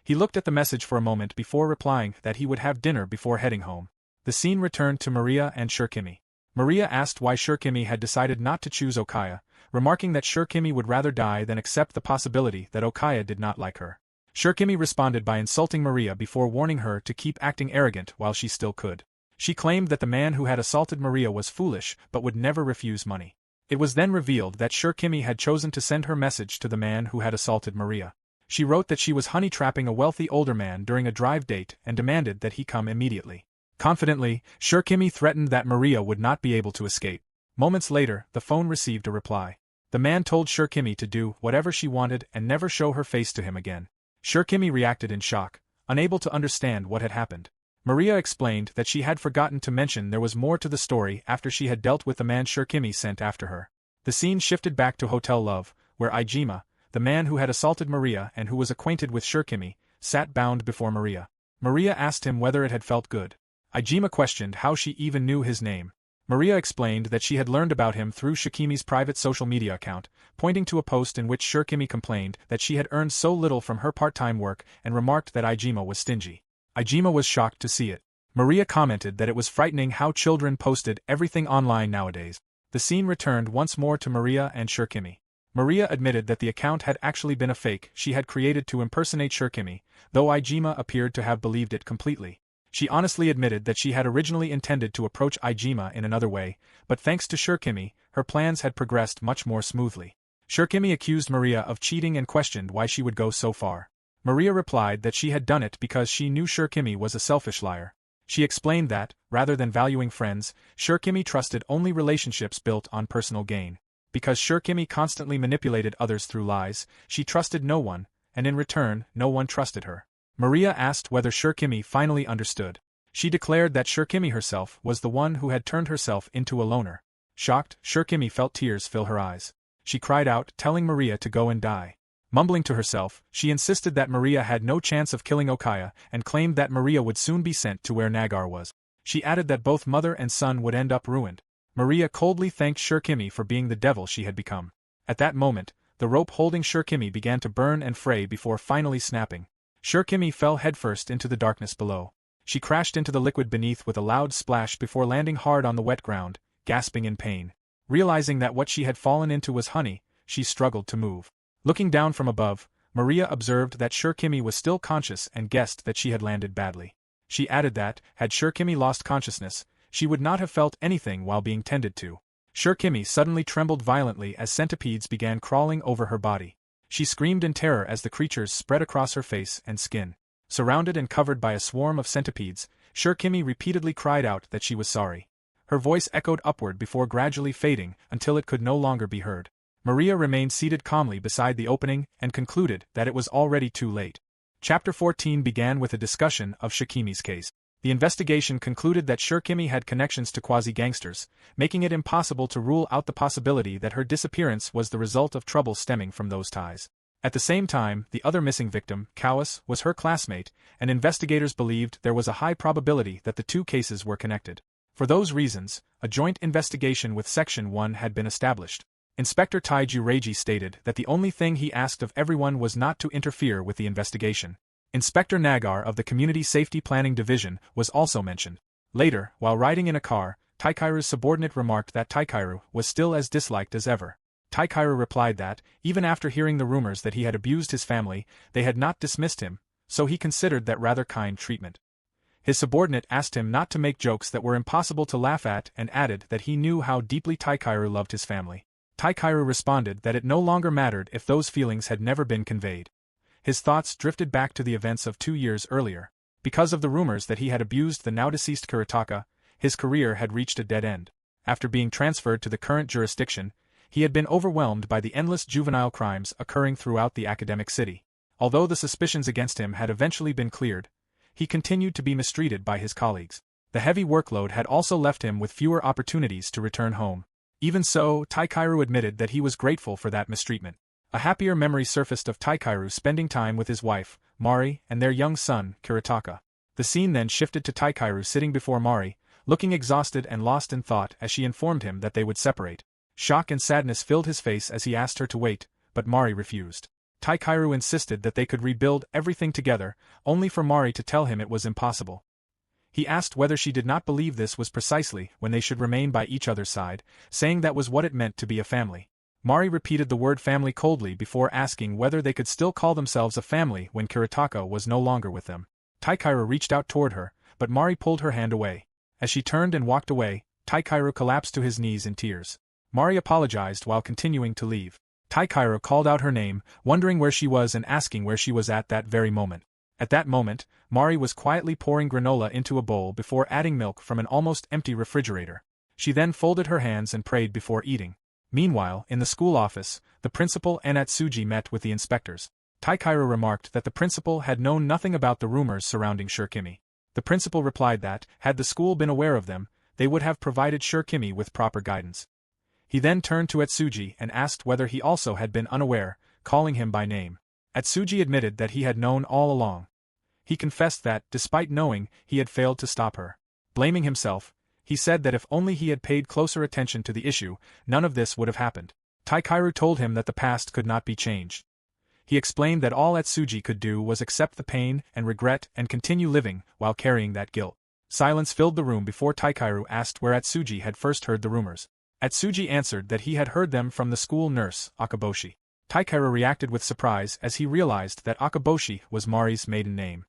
He looked at the message for a moment before replying that he would have dinner before heading home. The scene returned to Мариа and Shirokimi. Мариа asked why Shirokimi had decided not to choose Okaya, remarking that Shirokimi would rather die than accept the possibility that Okaya did not like her. Shirokimi responded by insulting Мариа before warning her to keep acting arrogant while she still could. She claimed that the man who had assaulted Мариа was foolish but would never refuse money. It was then revealed that Shirokimi had chosen to send her message to the man who had assaulted Мариа. She wrote that she was honey-trapping a wealthy older man during a drive date and demanded that he come immediately. Confidently, Shirokimi threatened that Мариа would not be able to escape. Moments later, the phone received a reply. The man told Shirokimi to do whatever she wanted and never show her face to him again. Shirokimi reacted in shock, unable to understand what had happened. Мариа explained that she had forgotten to mention there was more to the story after she had dealt with the man Shirokimi sent after her. The scene shifted back to Hotel Love, where Iijima, the man who had assaulted Мариа and who was acquainted with Shirokimi, sat bound before Мариа. Мариа asked him whether it had felt good. Iijima questioned how she even knew his name. Мариа explained that she had learned about him through Shirokimi's private social media account, pointing to a post in which Shirokimi complained that she had earned so little from her part-time work and remarked that Iijima was stingy. Iijima was shocked to see it. Мариа commented that it was frightening how children posted everything online nowadays. The scene returned once more to Мариа and Shirokimi. Мариа admitted that the account had actually been a fake she had created to impersonate Shirokimi, though Iijima appeared to have believed it completely. She honestly admitted that she had originally intended to approach Ijima in another way, but thanks to Shirokimi, her plans had progressed much more smoothly. Shirokimi accused Мариа of cheating and questioned why she would go so far. Мариа replied that she had done it because she knew Shirokimi was a selfish liar. She explained that, rather than valuing friends, Shirokimi trusted only relationships built on personal gain. Because Shirokimi constantly manipulated others through lies, she trusted no one, and in return, no one trusted her. Мариа asked whether Shirokimi finally understood. She declared that Shirokimi herself was the one who had turned herself into a loner. Shocked, Shirokimi felt tears fill her eyes. She cried out, telling Мариа to go and die. Mumbling to herself, she insisted that Мариа had no chance of killing Okaya and claimed that Мариа would soon be sent to where Nagar was. She added that both mother and son would end up ruined. Мариа coldly thanked Shirokimi for being the devil she had become. At that moment, the rope holding Shirokimi began to burn and fray before finally snapping. Shirokimi fell headfirst into the darkness below. She crashed into the liquid beneath with a loud splash before landing hard on the wet ground, gasping in pain. Realizing that what she had fallen into was honey, she struggled to move. Looking down from above, Мариа observed that Shirokimi was still conscious and guessed that she had landed badly. She added that, had Shirokimi lost consciousness, she would not have felt anything while being tended to. Shirokimi suddenly trembled violently as centipedes began crawling over her body. She screamed in terror as the creatures spread across her face and skin. Surrounded and covered by a swarm of centipedes, Shirokimi repeatedly cried out that she was sorry. Her voice echoed upward before gradually fading until it could no longer be heard. Мариа remained seated calmly beside the opening and concluded that it was already too late. Chapter 14 began with a discussion of Shirokimi's case. The investigation concluded that Shirokimi had connections to quasi-gangsters, making it impossible to rule out the possibility that her disappearance was the result of trouble stemming from those ties. At the same time, the other missing victim, Kawase, was her classmate, and investigators believed there was a high probability that the two cases were connected. For those reasons, a joint investigation with Section 1 had been established. Inspector Taiju Reiji stated that the only thing he asked of everyone was not to interfere with the investigation. Inspector Nagar of the Community Safety Planning Division was also mentioned. Later, while riding in a car, Taikairu's subordinate remarked that Taikairu was still as disliked as ever. Taikairu replied that, even after hearing the rumors that he had abused his family, they had not dismissed him, so he considered that rather kind treatment. His subordinate asked him not to make jokes that were impossible to laugh at and added that he knew how deeply Taikairu loved his family. Taikairu responded that it no longer mattered if those feelings had never been conveyed. His thoughts drifted back to the events of 2 years earlier. Because of the rumors that he had abused the now-deceased Kuretaka, his career had reached a dead end. After being transferred to the current jurisdiction, he had been overwhelmed by the endless juvenile crimes occurring throughout the academic city. Although the suspicions against him had eventually been cleared, he continued to be mistreated by his colleagues. The heavy workload had also left him with fewer opportunities to return home. Even so, Taikairu admitted that he was grateful for that mistreatment. A happier memory surfaced of Taikairu spending time with his wife, Mari, and their young son, Kuretaka. The scene then shifted to Taikairu sitting before Mari, looking exhausted and lost in thought as she informed him that they would separate. Shock and sadness filled his face as he asked her to wait, but Mari refused. Taikairu insisted that they could rebuild everything together, only for Mari to tell him it was impossible. He asked whether she did not believe this was precisely when they should remain by each other's side, saying that was what it meant to be a family. Mari repeated the word family coldly before asking whether they could still call themselves a family when Kuretaka was no longer with them. Taikairu reached out toward her, but Mari pulled her hand away. As she turned and walked away, Taikairu collapsed to his knees in tears. Mari apologized while continuing to leave. Taikairu called out her name, wondering where she was and asking where she was at that very moment. At that moment, Mari was quietly pouring granola into a bowl before adding milk from an almost empty refrigerator. She then folded her hands and prayed before eating. Meanwhile, in the school office, the principal and Atsuji met with the inspectors. Taikairu remarked that the principal had known nothing about the rumors surrounding Shirokimi. The principal replied that, had the school been aware of them, they would have provided Shirokimi with proper guidance. He then turned to Atsuji and asked whether he also had been unaware, calling him by name. Atsuji admitted that he had known all along. He confessed that, despite knowing, he had failed to stop her. Blaming himself, he said that if only he had paid closer attention to the issue, none of this would have happened. Taikairu told him that the past could not be changed. He explained that all Atsuji could do was accept the pain and regret and continue living while carrying that guilt. Silence filled the room before Taikairu asked where Atsuji had first heard the rumors. Atsuji answered that he had heard them from the school nurse, Akaboshi. Taikairu reacted with surprise as he realized that Akaboshi was Mari's maiden name.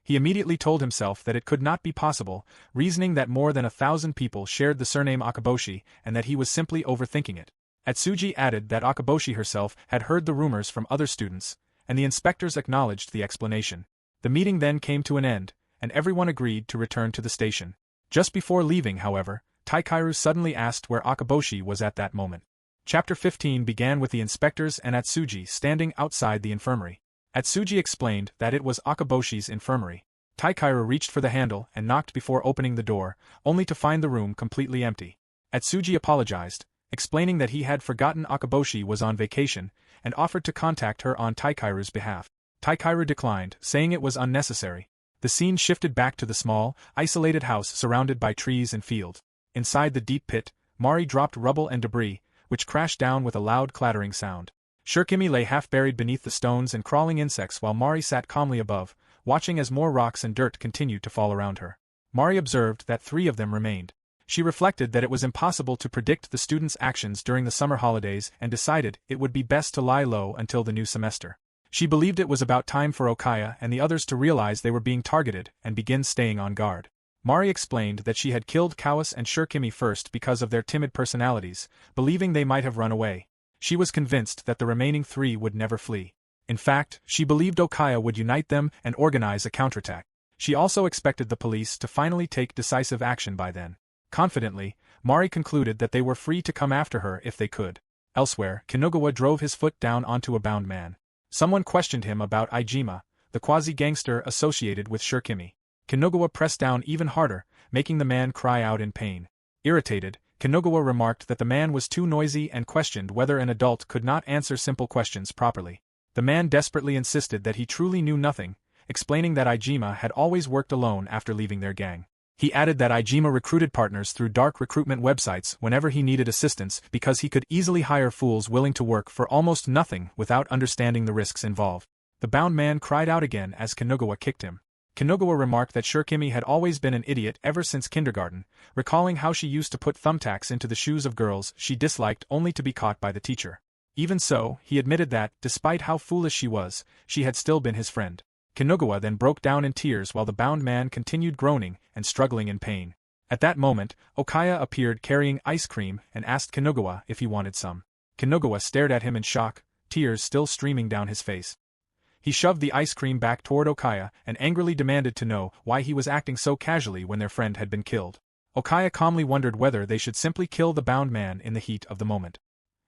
He immediately told himself that it could not be possible, reasoning that more than 1,000 people shared the surname Akaboshi and that he was simply overthinking it. Atsuji added that Akaboshi herself had heard the rumors from other students, and the inspectors acknowledged the explanation. The meeting then came to an end, and everyone agreed to return to the station. Just before leaving, however, Taikeru suddenly asked where Akaboshi was at that moment. Chapter 15 began with the inspectors and Atsuji standing outside the infirmary. Atsuji explained that it was Akaboshi's infirmary. Taikeru reached for the handle and knocked before opening the door, only to find the room completely empty. Atsuji apologized, explaining that he had forgotten Akaboshi was on vacation, and offered to contact her on Taikeru's behalf. Taikeru declined, saying it was unnecessary. The scene shifted back to the small, isolated house surrounded by trees and fields. Inside the deep pit, Mari dropped rubble and debris, which crashed down with a loud clattering sound. Shurikimi lay half-buried beneath the stones and crawling insects while Mari sat calmly above, watching as more rocks and dirt continued to fall around her. Mari observed that 3 of them remained. She reflected that it was impossible to predict the students' actions during the summer holidays and decided it would be best to lie low until the new semester. She believed it was about time for Okaya and the others to realize they were being targeted and begin staying on guard. Mari explained that she had killed Kawase and Shurikimi first because of their timid personalities, believing they might have run away. She was convinced that the remaining 3 would never flee. In fact, she believed Okaya would unite them and organize a counterattack. She also expected the police to finally take decisive action by then. Confidently, Mari concluded that they were free to come after her if they could. Elsewhere, Kinugawa drove his foot down onto a bound man. Someone questioned him about Iijima, the quasi-gangster associated with Shurikimi. Kinugawa pressed down even harder, making the man cry out in pain. Irritated, Kinugawa remarked that the man was too noisy and questioned whether an adult could not answer simple questions properly. The man desperately insisted that he truly knew nothing, explaining that Iijima had always worked alone after leaving their gang. He added that Iijima recruited partners through dark recruitment websites whenever he needed assistance because he could easily hire fools willing to work for almost nothing without understanding the risks involved. The bound man cried out again as Kinugawa kicked him. Kinugawa remarked that Shurikimi had always been an idiot ever since kindergarten, recalling how she used to put thumbtacks into the shoes of girls she disliked only to be caught by the teacher. Even so, he admitted that, despite how foolish she was, she had still been his friend. Kinugawa then broke down in tears while the bound man continued groaning and struggling in pain. At that moment, Okaya appeared carrying ice cream and asked Kinugawa if he wanted some. Kinugawa stared at him in shock, tears still streaming down his face. He shoved the ice cream back toward Okaya and angrily demanded to know why he was acting so casually when their friend had been killed. Okaya calmly wondered whether they should simply kill the bound man in the heat of the moment.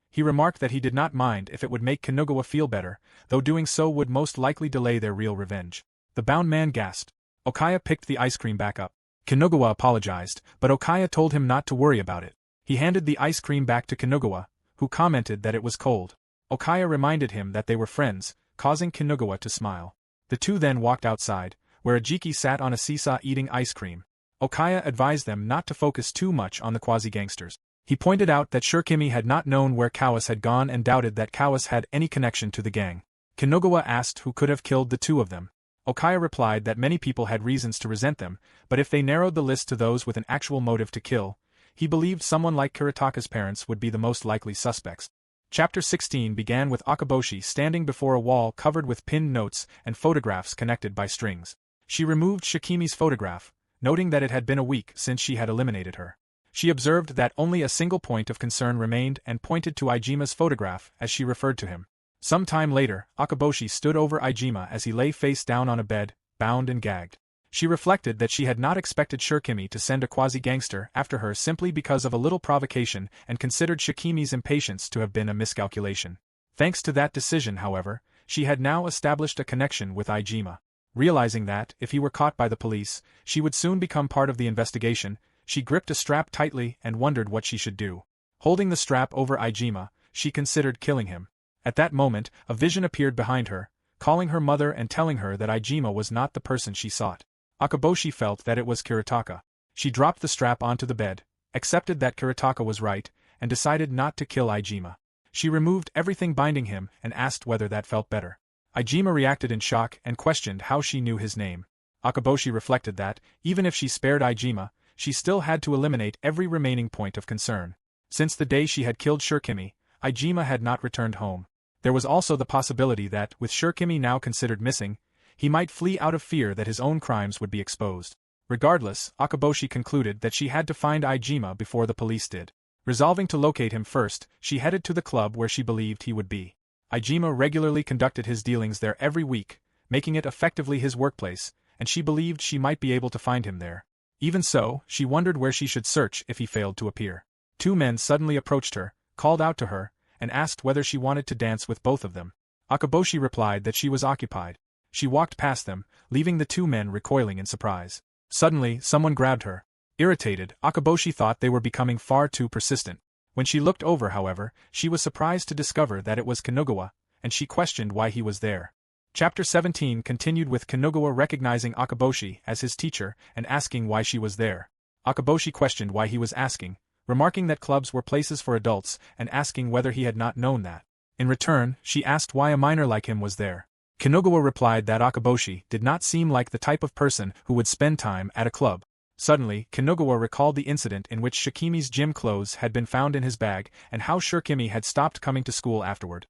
He remarked that he did not mind if it would make Kinugawa feel better, though doing so would most likely delay their real revenge. The bound man gasped. Okaya picked the ice cream back up. Kinugawa apologized, but Okaya told him not to worry about it. He handed the ice cream back to Kinugawa, who commented that it was cold. Okaya reminded him that they were friends, causing Kinugawa to smile. The two then walked outside, where Ajiki sat on a seesaw eating ice cream. Okaya advised them not to focus too much on the quasi-gangsters. He pointed out that Shurikimi had not known where Kawase had gone and doubted that Kawase had any connection to the gang. Kinugawa asked who could have killed the 2 of them. Okaya replied that many people had reasons to resent them, but if they narrowed the list to those with an actual motive to kill, he believed someone like Kuretaka's parents would be the most likely suspects. Chapter 16 began with Akaboshi standing before a wall covered with pinned notes and photographs connected by strings. She removed Shikimi's photograph, noting that it had been a week since she had eliminated her. She observed that only a single point of concern remained and pointed to Iijima's photograph as she referred to him. Some time later, Akaboshi stood over Iijima as he lay face down on a bed, bound and gagged. She reflected that she had not expected Shurikimi to send a quasi-gangster after her simply because of a little provocation and considered Shikimi's impatience to have been a miscalculation. Thanks to that decision, however, she had now established a connection with Iijima. Realizing that, if he were caught by the police, she would soon become part of the investigation, she gripped a strap tightly and wondered what she should do. Holding the strap over Iijima, she considered killing him. At that moment, a vision appeared behind her, calling her mother and telling her that Iijima was not the person she sought. Akaboshi felt that it was Kuretaka. She dropped the strap onto the bed, accepted that Kuretaka was right, and decided not to kill Iijima. She removed everything binding him and asked whether that felt better. Iijima reacted in shock and questioned how she knew his name. Akaboshi reflected that, even if she spared Iijima, she still had to eliminate every remaining point of concern. Since the day she had killed Shurikimi, Iijima had not returned home. There was also the possibility that, with Shurikimi now considered missing, He might flee out of fear that his own crimes would be exposed. Regardless, Akaboshi concluded that she had to find Iijima before the police did. Resolving to locate him first, she headed to the club where she believed he would be. Iijima regularly conducted his dealings there every week, making it effectively his workplace, and she believed she might be able to find him there. Even so, she wondered where she should search if he failed to appear. Two men suddenly approached her, called out to her, and asked whether she wanted to dance with both of them. Akaboshi replied that she was occupied. She walked past them, leaving the two men recoiling in surprise. Suddenly, someone grabbed her. Irritated, Akaboshi thought they were becoming far too persistent. When she looked over, however, she was surprised to discover that it was Kanogawa, and she questioned why he was there. Chapter 17 continued with Kanogawa recognizing Akaboshi as his teacher and asking why she was there. Akaboshi questioned why he was asking, remarking that clubs were places for adults and asking whether he had not known that. In return, she asked why a minor like him was there. Kanogawa replied that Akaboshi did not seem like the type of person who would spend time at a club. Suddenly, Kanogawa recalled the incident in which Shikimi's gym clothes had been found in his bag and how Shikimi had stopped coming to school afterward.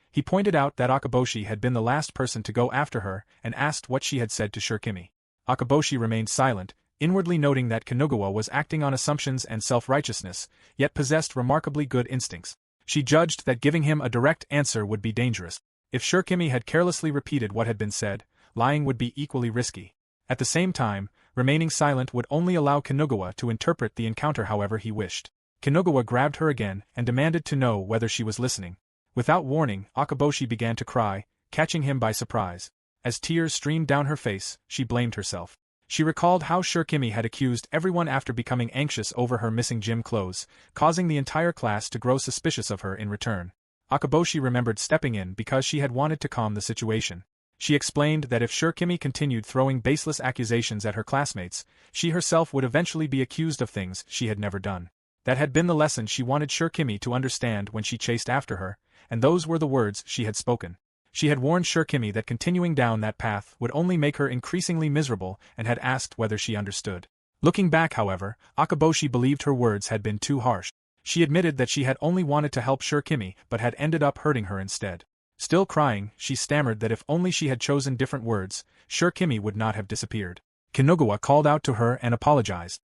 He pointed out that Akaboshi had been the last person to go after her and asked what she had said to Shikimi. Akaboshi remained silent, inwardly noting that Kanogawa was acting on assumptions and self-righteousness, yet possessed remarkably good instincts. She judged that giving him a direct answer would be dangerous. If Shikimi had carelessly repeated what had been said, lying would be equally risky. At the same time, remaining silent would only allow Kanogawa to interpret the encounter however he wished. Kanogawa grabbed her again and demanded to know whether she was listening. Without warning, Akaboshi began to cry, catching him by surprise. As tears streamed down her face, she blamed herself. She recalled how Shikimi had accused everyone after becoming anxious over her missing gym clothes, causing the entire class to grow suspicious of her in return. Akaboshi remembered stepping in because she had wanted to calm the situation. She explained that if Shikimi continued throwing baseless accusations at her classmates, she herself would eventually be accused of things she had never done. That had been the lesson she wanted Shikimi to understand when she chased after her, and those were the words she had spoken. She had warned Shikimi that continuing down that path would only make her increasingly miserable and had asked whether she understood. Looking back, however, Akaboshi believed her words had been too harsh. She admitted that she had only wanted to help Shikimi but had ended up hurting her instead. Still crying, she stammered that if only she had chosen different words, Shikimi would not have disappeared. Kanogawa called out to her and apologized.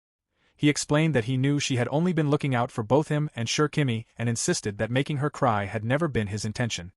He explained that he knew she had only been looking out for both him and Shikimi and insisted that making her cry had never been his intention.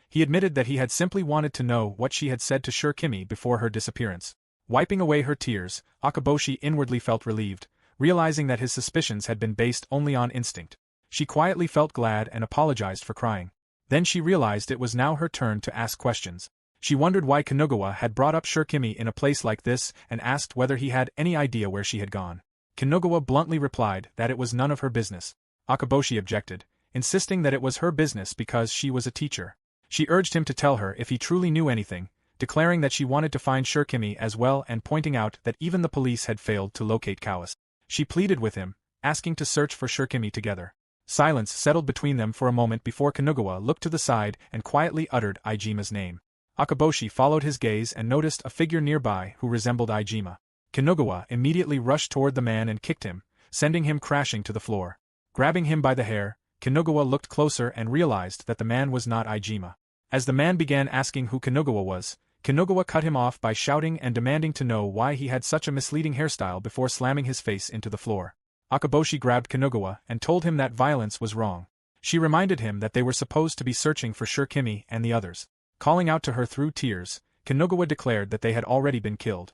He admitted that he had simply wanted to know what she had said to Shikimi before her disappearance. Wiping away her tears, Akaboshi inwardly felt relieved, realizing that his suspicions had been based only on instinct. She quietly felt glad and apologized for crying. Then she realized it was now her turn to ask questions. She wondered why Kanogawa had brought up Shikimi in a place like this and asked whether he had any idea where she had gone. Kanogawa bluntly replied that it was none of her business. Akaboshi objected, insisting that it was her business because she was a teacher. She urged him to tell her if he truly knew anything, declaring that she wanted to find Shikimi as well and pointing out that even the police had failed to locate Kawase. She pleaded with him, asking to search for Shikimi together. Silence settled between them for a moment before Kanogawa looked to the side and quietly uttered Iijima's name. Akaboshi followed his gaze and noticed a figure nearby who resembled Iijima. Kanogawa immediately rushed toward the man and kicked him, sending him crashing to the floor. Grabbing him by the hair, Kanogawa looked closer and realized that the man was not Iijima. As the man began asking who Kanogawa was, Kanogawa cut him off by shouting and demanding to know why he had such a misleading hairstyle before slamming his face into the floor. Akaboshi grabbed Kanogawa and told him that violence was wrong. She reminded him that they were supposed to be searching for Shikimi and the others. Calling out to her through tears, Kanogawa declared that they had already been killed.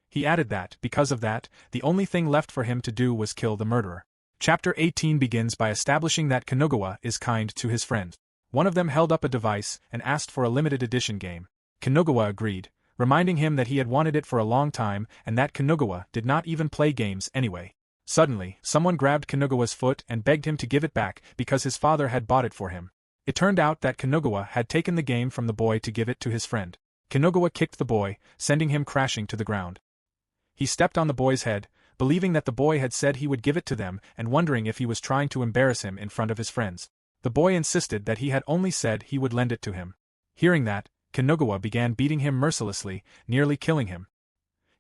He added that, because of that, the only thing left for him to do was kill the murderer. Chapter 18 begins by establishing that Kanogawa is kind to his friend. One of them held up a device and asked for a limited edition game. Kanogawa agreed, reminding him that he had wanted it for a long time and that Kanogawa did not even play games anyway. Suddenly, someone grabbed Kanogawa's foot and begged him to give it back because his father had bought it for him. It turned out that Kanogawa had taken the game from the boy to give it to his friend. Kanogawa kicked the boy, sending him crashing to the ground. He stepped on the boy's head, believing that the boy had said he would give it to them and wondering if he was trying to embarrass him in front of his friends. The boy insisted that he had only said he would lend it to him. Hearing that, Kanogawa began beating him mercilessly, nearly killing him.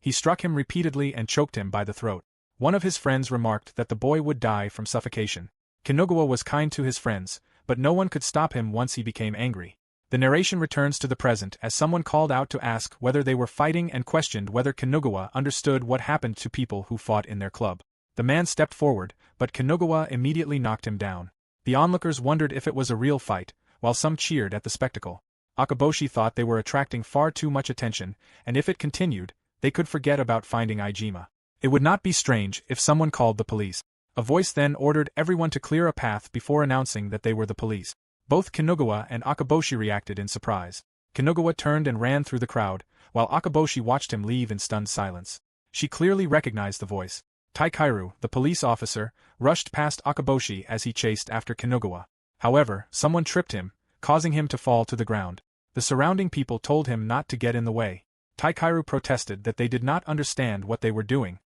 He struck him repeatedly and choked him by the throat. One of his friends remarked that the boy would die from suffocation. Kanogawa was kind to his friends, but no one could stop him once he became angry. The narration returns to the present as someone called out to ask whether they were fighting and questioned whether Kinugawa understood what happened to people who fought in their club. The man stepped forward, but Kinugawa immediately knocked him down. The onlookers wondered if it was a real fight, while some cheered at the spectacle. Akeboshi thought they were attracting far too much attention, and if it continued, they could forget about finding Iijima. It would not be strange if someone called the police. A voice then ordered everyone to clear a path before announcing that they were the police. Both Kinugawa and Akeboshi reacted in surprise. Kinugawa turned and ran through the crowd, while Akeboshi watched him leave in stunned silence. She clearly recognized the voice. Taikairu, the police officer, rushed past Akeboshi as he chased after Kinugawa. However, someone tripped him, causing him to fall to the ground. The surrounding people told him not to get in the way. Taikairu protested that they did not understand what they were doing.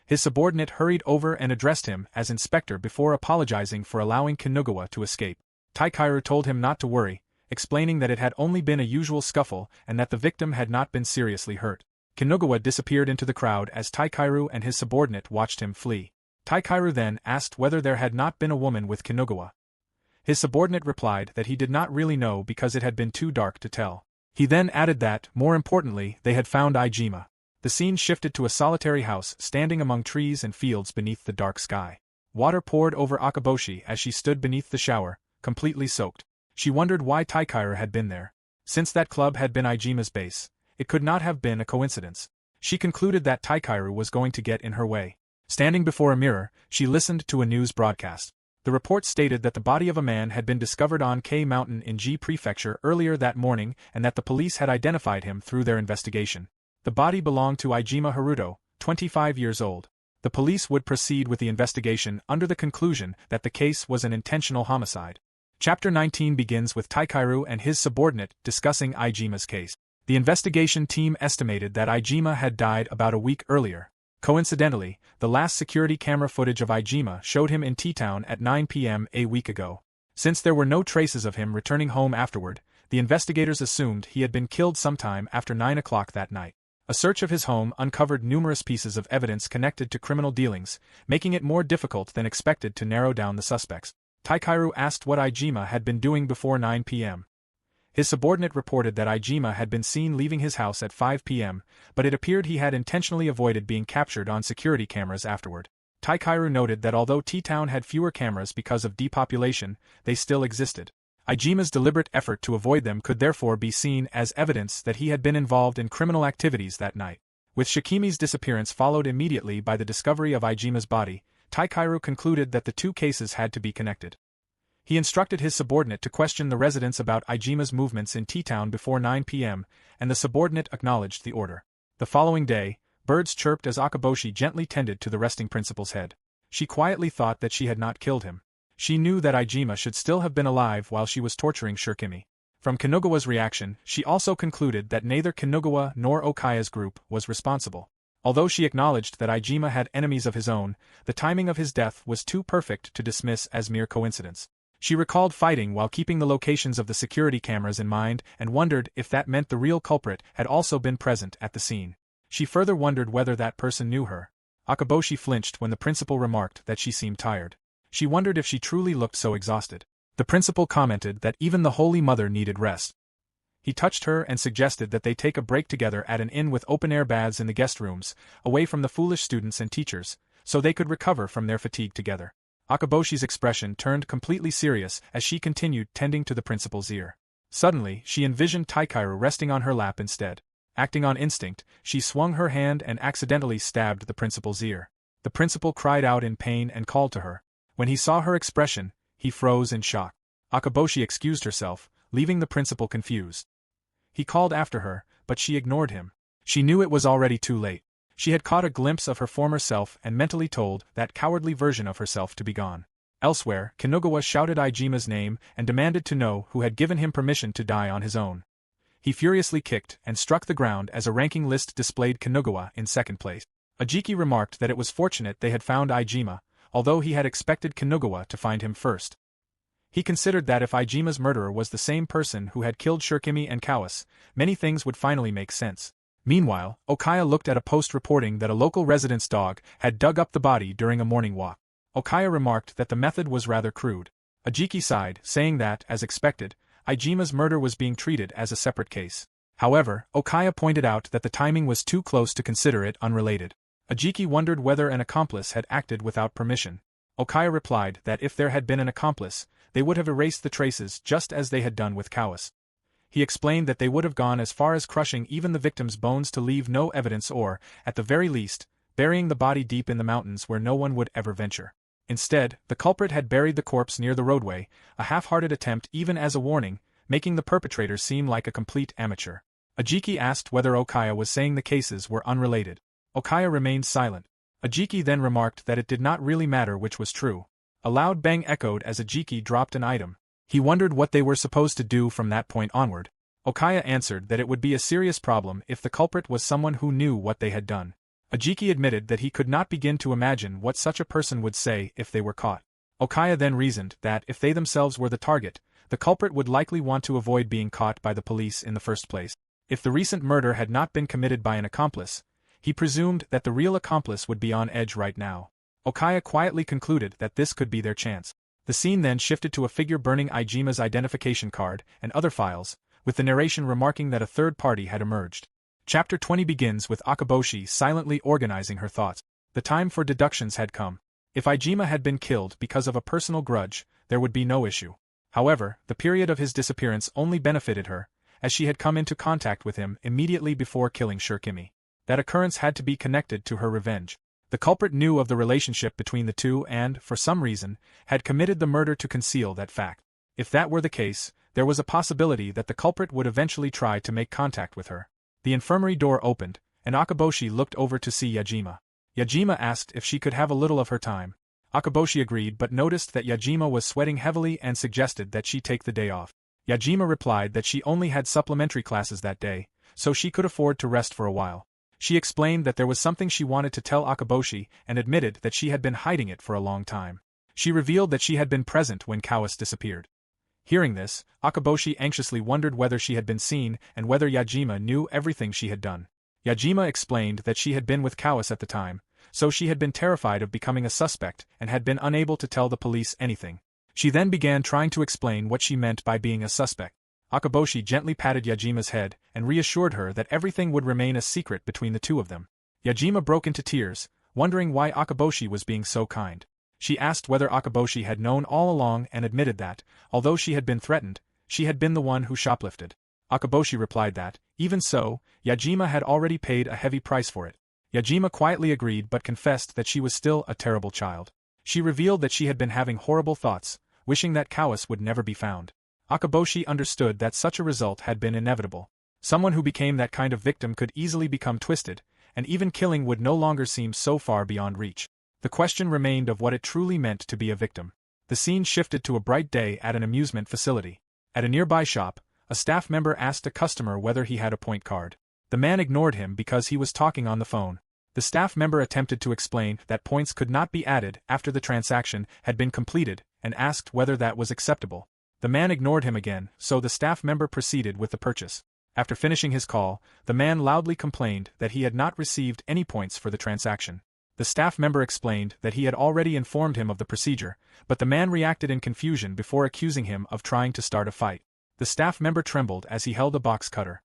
His subordinate hurried over and addressed him as inspector before apologizing for allowing Kinugawa to escape. Taikairu told him not to worry, explaining that it had only been a usual scuffle and that the victim had not been seriously hurt. Kinugawa disappeared into the crowd as Taikairu and his subordinate watched him flee. Taikairu then asked whether there had not been a woman with Kinugawa. His subordinate replied that he did not really know because it had been too dark to tell. He then added that, more importantly, they had found Iijima. The scene shifted to a solitary house standing among trees and fields beneath the dark sky. Water poured over Akeboshi as she stood beneath the shower, completely soaked. She wondered why Taikairu had been there. Since that club had been Iijima's base, it could not have been a coincidence. She concluded that Taikairu was going to get in her way. Standing before a mirror, she listened to a news broadcast. The report stated that the body of a man had been discovered on K Mountain in G Prefecture earlier that morning and that the police had identified him through their investigation. The body belonged to Iijima Haruto, 25 years old. The police would proceed with the investigation under the conclusion that the case was an intentional homicide. Chapter 19 begins with Taikairu and his subordinate discussing Iijima's case. The investigation team estimated that Iijima had died about a week earlier. Coincidentally, the last security camera footage of Iijima showed him in T-Town at 9 p.m. a week ago. Since there were no traces of him returning home afterward, the investigators assumed he had been killed sometime after 9 o'clock that night. A search of his home uncovered numerous pieces of evidence connected to criminal dealings, making it more difficult than expected to narrow down the suspects. Taikairu asked what Iijima had been doing before 9 p.m. His subordinate reported that Iijima had been seen leaving his house at 5 p.m., but it appeared he had intentionally avoided being captured on security cameras afterward. Taikairu noted that although T-Town had fewer cameras because of depopulation, they still existed. Iijima's deliberate effort to avoid them could therefore be seen as evidence that he had been involved in criminal activities that night. With Shikimi's disappearance followed immediately by the discovery of Iijima's body, Taikairu concluded that the two cases had to be connected. He instructed his subordinate to question the residents about Iijima's movements in T-Town before 9 p.m., and the subordinate acknowledged the order. The following day, birds chirped as Akeboshi gently tended to the resting principal's head. She quietly thought that she had not killed him. She knew that Iijima should still have been alive while she was torturing Shikimi. From Kinugawa's reaction, she also concluded that neither Kinugawa nor Okaya's group was responsible. Although she acknowledged that Iijima had enemies of his own, the timing of his death was too perfect to dismiss as mere coincidence. She recalled fighting while keeping the locations of the security cameras in mind and wondered if that meant the real culprit had also been present at the scene. She further wondered whether that person knew her. Akeboshi flinched when the principal remarked that she seemed tired. She wondered if she truly looked so exhausted. The principal commented that even the Holy Mother needed rest. He touched her and suggested that they take a break together at an inn with open-air baths in the guest rooms, away from the foolish students and teachers, so they could recover from their fatigue together. Akeboshi's expression turned completely serious as she continued tending to the principal's ear. Suddenly, she envisioned Taikairu resting on her lap instead. Acting on instinct, she swung her hand and accidentally stabbed the principal's ear. The principal cried out in pain and called to her. When he saw her expression, he froze in shock. Akeboshi excused herself, leaving the principal confused. He called after her, but she ignored him. She knew it was already too late. She had caught a glimpse of her former self and mentally told that cowardly version of herself to be gone. Elsewhere, Kinugawa shouted Iijima's name and demanded to know who had given him permission to die on his own. He furiously kicked and struck the ground as a ranking list displayed Kinugawa in second place. Ajiki remarked that it was fortunate they had found Iijima, although he had expected Kinugawa to find him first. He considered that if Iijima's murderer was the same person who had killed Shikimi and Kawase, many things would finally make sense. Meanwhile, Okaya looked at a post reporting that a local resident's dog had dug up the body during a morning walk. Okaya remarked that the method was rather crude. Ajiki sighed, saying that, as expected, Ijima's murder was being treated as a separate case. However, Okaya pointed out that the timing was too close to consider it unrelated. Ajiki wondered whether an accomplice had acted without permission. Okaya replied that if there had been an accomplice, they would have erased the traces just as they had done with Kawase. He explained that they would have gone as far as crushing even the victim's bones to leave no evidence or, at the very least, burying the body deep in the mountains where no one would ever venture. Instead, the culprit had buried the corpse near the roadway, a half-hearted attempt even as a warning, making the perpetrator seem like a complete amateur. Ajiki asked whether Okaya was saying the cases were unrelated. Okaya remained silent. Ajiki then remarked that it did not really matter which was true. A loud bang echoed as Ajiki dropped an item. He wondered what they were supposed to do from that point onward. Okaya answered that it would be a serious problem if the culprit was someone who knew what they had done. Ajiki admitted that he could not begin to imagine what such a person would say if they were caught. Okaya then reasoned that if they themselves were the target, the culprit would likely want to avoid being caught by the police in the first place. If the recent murder had not been committed by an accomplice, he presumed that the real accomplice would be on edge right now. Okaya quietly concluded that this could be their chance. The scene then shifted to a figure burning Ijima's identification card and other files, with the narration remarking that a third party had emerged. Chapter 20 begins with Akaboshi silently organizing her thoughts. The time for deductions had come. If Ijima had been killed because of a personal grudge, there would be no issue. However, the period of his disappearance only benefited her, as she had come into contact with him immediately before killing Shirkimi. That occurrence had to be connected to her revenge. The culprit knew of the relationship between the two and, for some reason, had committed the murder to conceal that fact. If that were the case, there was a possibility that the culprit would eventually try to make contact with her. The infirmary door opened, and Akaboshi looked over to see Yajima. Yajima asked if she could have a little of her time. Akaboshi agreed but noticed that Yajima was sweating heavily and suggested that she take the day off. Yajima replied that she only had supplementary classes that day, so she could afford to rest for a while. She explained that there was something she wanted to tell Akaboshi and admitted that she had been hiding it for a long time. She revealed that she had been present when Kawase disappeared. Hearing this, Akaboshi anxiously wondered whether she had been seen and whether Yajima knew everything she had done. Yajima explained that she had been with Kawase at the time, so she had been terrified of becoming a suspect and had been unable to tell the police anything. She then began trying to explain what she meant by being a suspect. Akaboshi gently patted Yajima's head and reassured her that everything would remain a secret between the two of them. Yajima broke into tears, wondering why Akaboshi was being so kind. She asked whether Akaboshi had known all along and admitted that, although she had been threatened, she had been the one who shoplifted. Akaboshi replied that, even so, Yajima had already paid a heavy price for it. Yajima quietly agreed but confessed that she was still a terrible child. She revealed that she had been having horrible thoughts, wishing that Kawase would never be found. Akaboshi understood that such a result had been inevitable. Someone who became that kind of victim could easily become twisted, and even killing would no longer seem so far beyond reach. The question remained of what it truly meant to be a victim. The scene shifted to a bright day at an amusement facility. At a nearby shop, a staff member asked a customer whether he had a point card. The man ignored him because he was talking on the phone. The staff member attempted to explain that points could not be added after the transaction had been completed and asked whether that was acceptable. The man ignored him again, so the staff member proceeded with the purchase. After finishing his call, the man loudly complained that he had not received any points for the transaction. The staff member explained that he had already informed him of the procedure, but the man reacted in confusion before accusing him of trying to start a fight. The staff member trembled as he held a box cutter.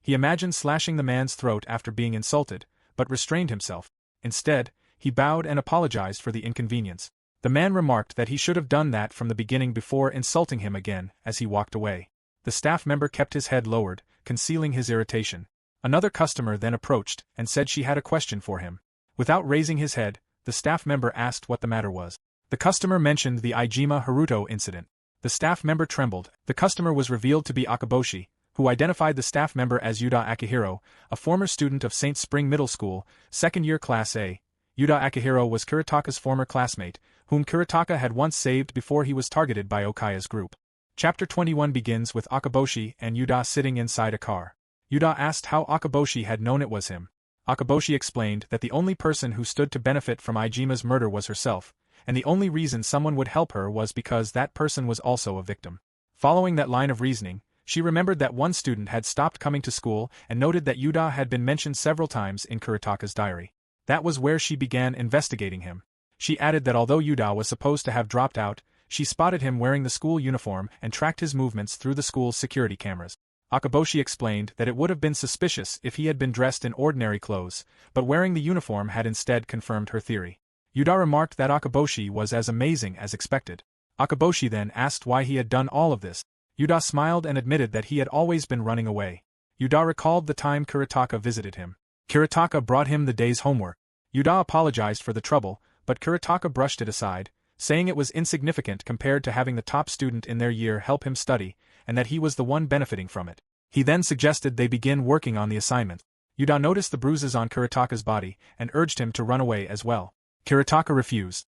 He imagined slashing the man's throat after being insulted, but restrained himself. Instead, he bowed and apologized for the inconvenience. The man remarked that he should have done that from the beginning before insulting him again as he walked away. The staff member kept his head lowered, concealing his irritation. Another customer then approached and said she had a question for him. Without raising his head, the staff member asked what the matter was. The customer mentioned the Ijima Haruto incident. The staff member trembled. The customer was revealed to be Akaboshi, who identified the staff member as Yuda Akihiro, a former student of St. Spring Middle School, second-year Class A. Yuda Akihiro was Kuritaka's former classmate, whom Kuritaka had once saved before he was targeted by Okaya's group. Chapter 21 begins with Akaboshi and Yuda sitting inside a car. Yuda asked how Akaboshi had known it was him. Akaboshi explained that the only person who stood to benefit from Ijima's murder was herself, and the only reason someone would help her was because that person was also a victim. Following that line of reasoning, she remembered that one student had stopped coming to school and noted that Yuda had been mentioned several times in Kuritaka's diary. That was where she began investigating him. She added that although Yuda was supposed to have dropped out, she spotted him wearing the school uniform and tracked his movements through the school's security cameras. Akaboshi explained that it would have been suspicious if he had been dressed in ordinary clothes, but wearing the uniform had instead confirmed her theory. Yuda remarked that Akaboshi was as amazing as expected. Akaboshi then asked why he had done all of this. Yuda smiled and admitted that he had always been running away. Yuda recalled the time Kuretaka visited him. Kuretaka brought him the day's homework. Yuda apologized for the trouble, but Kuretaka brushed it aside, saying it was insignificant compared to having the top student in their year help him study, and that he was the one benefiting from it. He then suggested they begin working on the assignment. Yuda noticed the bruises on Kuretaka's body and urged him to run away as well. Kuretaka refused.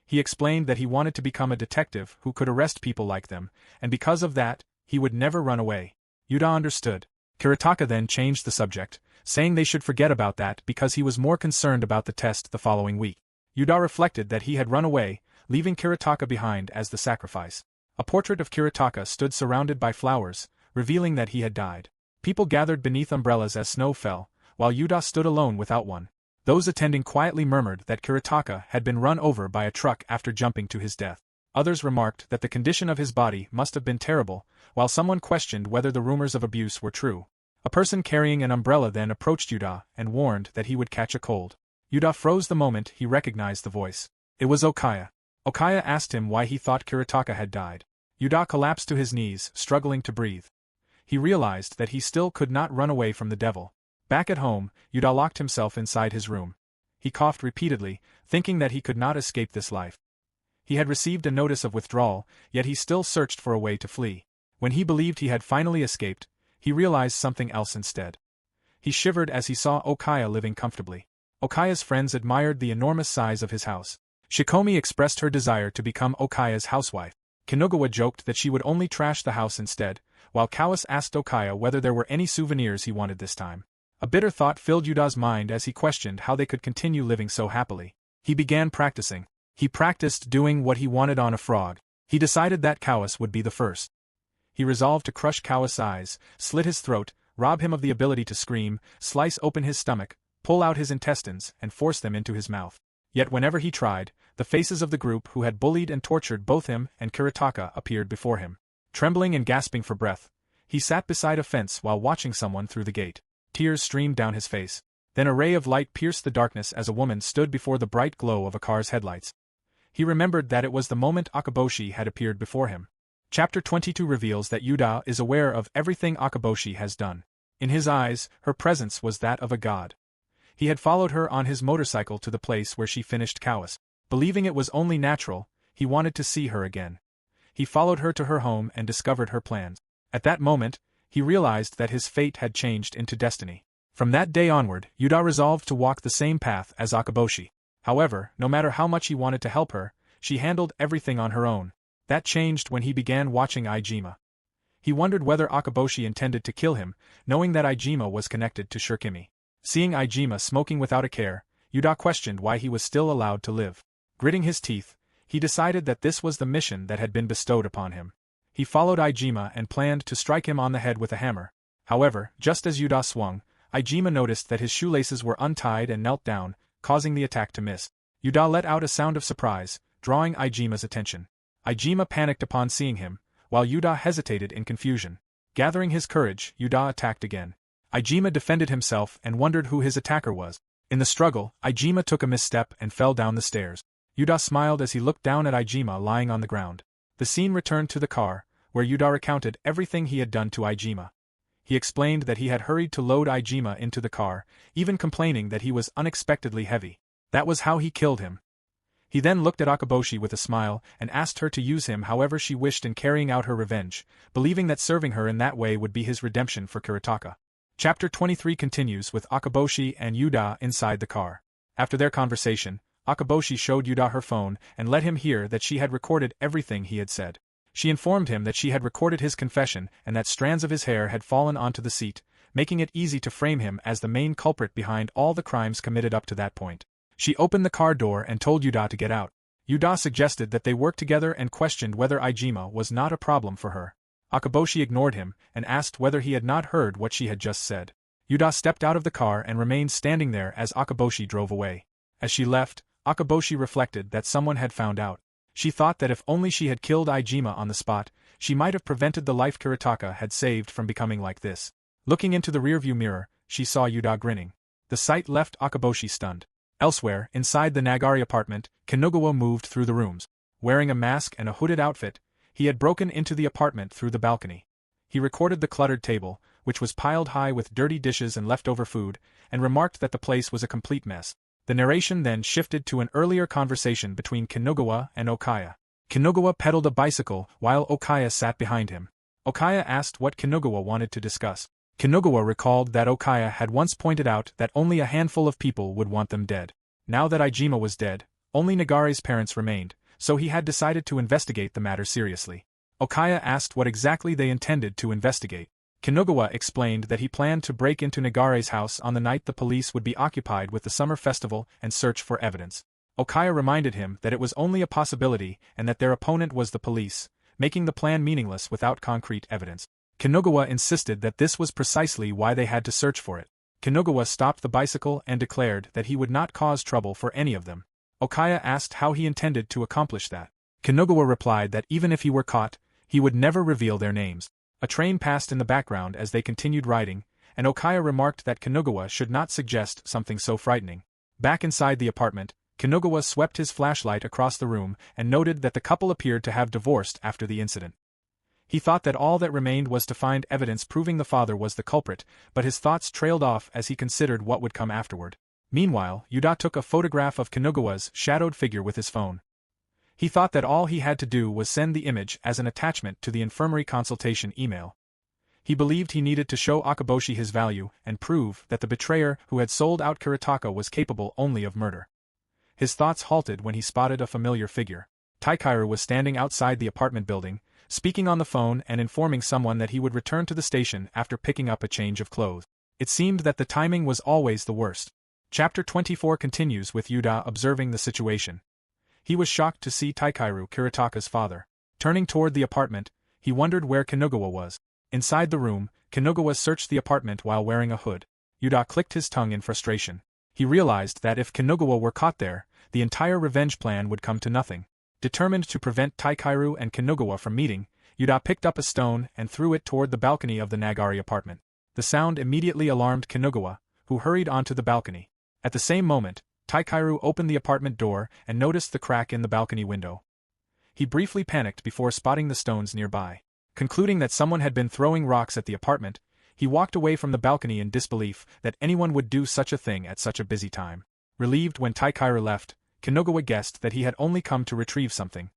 He explained that he wanted to become a detective who could arrest people like them, and because of that, he would never run away. Yuda understood. Kuretaka then changed the subject, saying they should forget about that because he was more concerned about the test the following week. Yuda reflected that he had run away, leaving Kuretaka behind as the sacrifice. A portrait of Kuretaka stood surrounded by flowers, revealing that he had died. People gathered beneath umbrellas as snow fell, while Yuda stood alone without one. Those attending quietly murmured that Kuretaka had been run over by a truck after jumping to his death. Others remarked that the condition of his body must have been terrible, while someone questioned whether the rumors of abuse were true. A person carrying an umbrella then approached Yuda and warned that he would catch a cold. Yuda froze the moment he recognized the voice. It was Okaya. Okaya asked him why he thought Kuretaka had died. Yuda collapsed to his knees, struggling to breathe. He realized that he still could not run away from the devil. Back at home, Yuda locked himself inside his room. He coughed repeatedly, thinking that he could not escape this life. He had received a notice of withdrawal, yet he still searched for a way to flee. When he believed he had finally escaped, he realized something else instead. He shivered as he saw Okaya living comfortably. Okaya's friends admired the enormous size of his house. Shikomi expressed her desire to become Okaya's housewife. Kinugawa joked that she would only trash the house instead, while Kawase asked Okaya whether there were any souvenirs he wanted this time. A bitter thought filled Yuda's mind as he questioned how they could continue living so happily. He began practicing. He practiced doing what he wanted on a frog. He decided that Kawase would be the first. He resolved to crush Kawase's eyes, slit his throat, rob him of the ability to scream, slice open his stomach, pull out his intestines, and force them into his mouth. Yet whenever he tried, the faces of the group who had bullied and tortured both him and Kuretaka appeared before him. Trembling and gasping for breath, he sat beside a fence while watching someone through the gate. Tears streamed down his face. Then a ray of light pierced the darkness as a woman stood before the bright glow of a car's headlights. He remembered that it was the moment Akaboshi had appeared before him. Chapter 22 reveals that Yuda is aware of everything Akaboshi has done. In his eyes, her presence was that of a god. He had followed her on his motorcycle to the place where she finished Kawase. Believing it was only natural, he wanted to see her again. He followed her to her home and discovered her plans. At that moment, he realized that his fate had changed into destiny. From that day onward, Yuda resolved to walk the same path as Akaboshi. However, no matter how much he wanted to help her, she handled everything on her own. That changed when he began watching Iijima. He wondered whether Akaboshi intended to kill him, knowing that Iijima was connected to Shikimi. Seeing Iijima smoking without a care, Yuda questioned why he was still allowed to live. Gritting his teeth, he decided that this was the mission that had been bestowed upon him. He followed Iijima and planned to strike him on the head with a hammer. However, just as Yuda swung, Iijima noticed that his shoelaces were untied and knelt down, causing the attack to miss. Yuda let out a sound of surprise, drawing Iijima's attention. Iijima panicked upon seeing him, while Yuda hesitated in confusion. Gathering his courage, Yuda attacked again. Iijima defended himself and wondered who his attacker was. In the struggle, Iijima took a misstep and fell down the stairs. Yuda smiled as he looked down at Iijima lying on the ground. The scene returned to the car, where Yuda recounted everything he had done to Iijima. He explained that he had hurried to load Iijima into the car, even complaining that he was unexpectedly heavy. That was how he killed him. He then looked at Akaboshi with a smile and asked her to use him however she wished in carrying out her revenge, believing that serving her in that way would be his redemption for Kuretaka. Chapter 23 continues with Akaboshi and Yuda inside the car. After their conversation, Akaboshi showed Yuda her phone and let him hear that she had recorded everything he had said. She informed him that she had recorded his confession and that strands of his hair had fallen onto the seat, making it easy to frame him as the main culprit behind all the crimes committed up to that point. She opened the car door and told Yuda to get out. Yuda suggested that they work together and questioned whether Iijima was not a problem for her. Akaboshi ignored him and asked whether he had not heard what she had just said. Yuda stepped out of the car and remained standing there as Akaboshi drove away. As she left, Akaboshi reflected that someone had found out. She thought that if only she had killed Iijima on the spot, she might have prevented the life Kiritaka had saved from becoming like this. Looking into the rearview mirror, she saw Yuda grinning. The sight left Akaboshi stunned. Elsewhere, inside the Nagari apartment, Kinugawa moved through the rooms. Wearing a mask and a hooded outfit, he had broken into the apartment through the balcony. He recorded the cluttered table, which was piled high with dirty dishes and leftover food, and remarked that the place was a complete mess. The narration then shifted to an earlier conversation between Kinugawa and Okaya. Kinugawa pedaled a bicycle while Okaya sat behind him. Okaya asked what Kinugawa wanted to discuss. Kinugawa recalled that Okaya had once pointed out that only a handful of people would want them dead. Now that Iijima was dead, only Nagare's parents remained, so he had decided to investigate the matter seriously. Okaya asked what exactly they intended to investigate. Kinugawa explained that he planned to break into Nagare's house on the night the police would be occupied with the summer festival and search for evidence. Okaya reminded him that it was only a possibility and that their opponent was the police, making the plan meaningless without concrete evidence. Kinugawa insisted that this was precisely why they had to search for it. Kinugawa stopped the bicycle and declared that he would not cause trouble for any of them. Okaya asked how he intended to accomplish that. Kinugawa replied that even if he were caught, he would never reveal their names. A train passed in the background as they continued riding, and Okaya remarked that Kinugawa should not suggest something so frightening. Back inside the apartment, Kinugawa swept his flashlight across the room and noted that the couple appeared to have divorced after the incident. He thought that all that remained was to find evidence proving the father was the culprit, but his thoughts trailed off as he considered what would come afterward. Meanwhile, Yuda took a photograph of Kinugawa's shadowed figure with his phone. He thought that all he had to do was send the image as an attachment to the infirmary consultation email. He believed he needed to show Akaboshi his value and prove that the betrayer who had sold out Kiritaka was capable only of murder. His thoughts halted when he spotted a familiar figure. Taikeru was standing outside the apartment building, speaking on the phone and informing someone that he would return to the station after picking up a change of clothes. It seemed that the timing was always the worst. Chapter 24 continues with Yuda observing the situation. He was shocked to see Taikeru, Kiritaka's father. Turning toward the apartment, he wondered where Kinugawa was. Inside the room, Kinugawa searched the apartment while wearing a hood. Yuda clicked his tongue in frustration. He realized that if Kinugawa were caught there, the entire revenge plan would come to nothing. Determined to prevent Taikeru and Kinugawa from meeting, Yuda picked up a stone and threw it toward the balcony of the Nagari apartment. The sound immediately alarmed Kinugawa, who hurried onto the balcony. At the same moment, Taikeru opened the apartment door and noticed the crack in the balcony window. He briefly panicked before spotting the stones nearby. Concluding that someone had been throwing rocks at the apartment, he walked away from the balcony in disbelief that anyone would do such a thing at such a busy time. Relieved when Taikeru left, Kinugawa guessed that he had only come to retrieve something.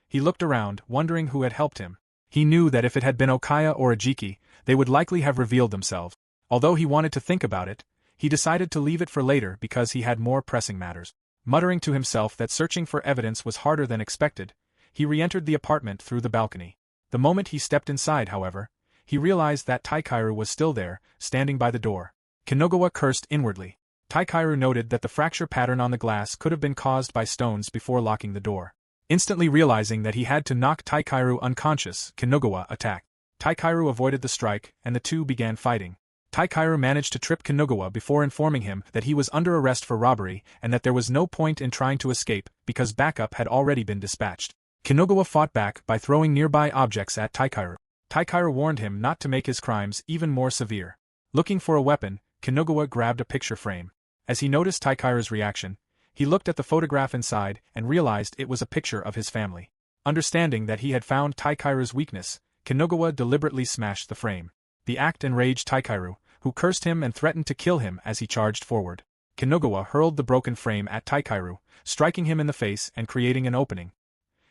He looked around, wondering who had helped him. He knew that if it had been Okaya or Ajiki, they would likely have revealed themselves. Although he wanted to think about it, he decided to leave it for later because he had more pressing matters. Muttering to himself that searching for evidence was harder than expected, he re-entered the apartment through the balcony. The moment he stepped inside, however, he realized that Taikeru was still there, standing by the door. Kinugawa cursed inwardly. Taikeru noted that the fracture pattern on the glass could have been caused by stones before locking the door. Instantly realizing that he had to knock Taikeru unconscious, Kinugawa attacked. Taikeru avoided the strike, and the two began fighting. Taikeru managed to trip Kinugawa before informing him that he was under arrest for robbery and that there was no point in trying to escape because backup had already been dispatched. Kinugawa fought back by throwing nearby objects at Taikeru. Taikeru warned him not to make his crimes even more severe. Looking for a weapon, Kinugawa grabbed a picture frame. As he noticed Taikeru's reaction, he looked at the photograph inside and realized it was a picture of his family. Understanding that he had found Taikeru's weakness, Kinugawa deliberately smashed the frame. The act enraged Taikeru, who cursed him and threatened to kill him as he charged forward. Kinugawa hurled the broken frame at Taikeru, striking him in the face and creating an opening.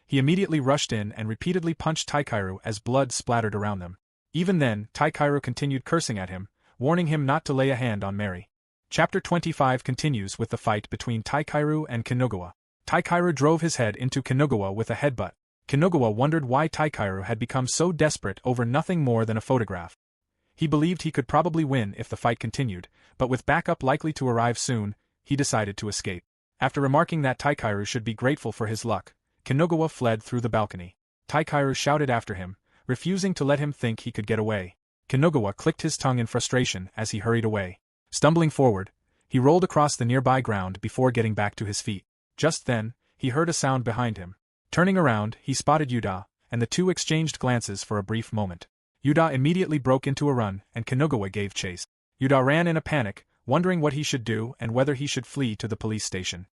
He immediately rushed in and repeatedly punched Taikeru as blood splattered around them. Even then, Taikeru continued cursing at him, warning him not to lay a hand on Mary. Chapter 25 continues with the fight between Taikeru and Kinugawa. Taikeru drove his head into Kinugawa with a headbutt. Kinugawa wondered why Taikeru had become so desperate over nothing more than a photograph. He believed he could probably win if the fight continued, but with backup likely to arrive soon, he decided to escape. After remarking that Taikeru should be grateful for his luck, Kinugawa fled through the balcony. Taikeru shouted after him, refusing to let him think he could get away. Kinugawa clicked his tongue in frustration as he hurried away. Stumbling forward, he rolled across the nearby ground before getting back to his feet. Just then, he heard a sound behind him. Turning around, he spotted Yuda, and the two exchanged glances for a brief moment. Yuda immediately broke into a run, and Kanogawa gave chase. Yuda ran in a panic, wondering what he should do and whether he should flee to the police station.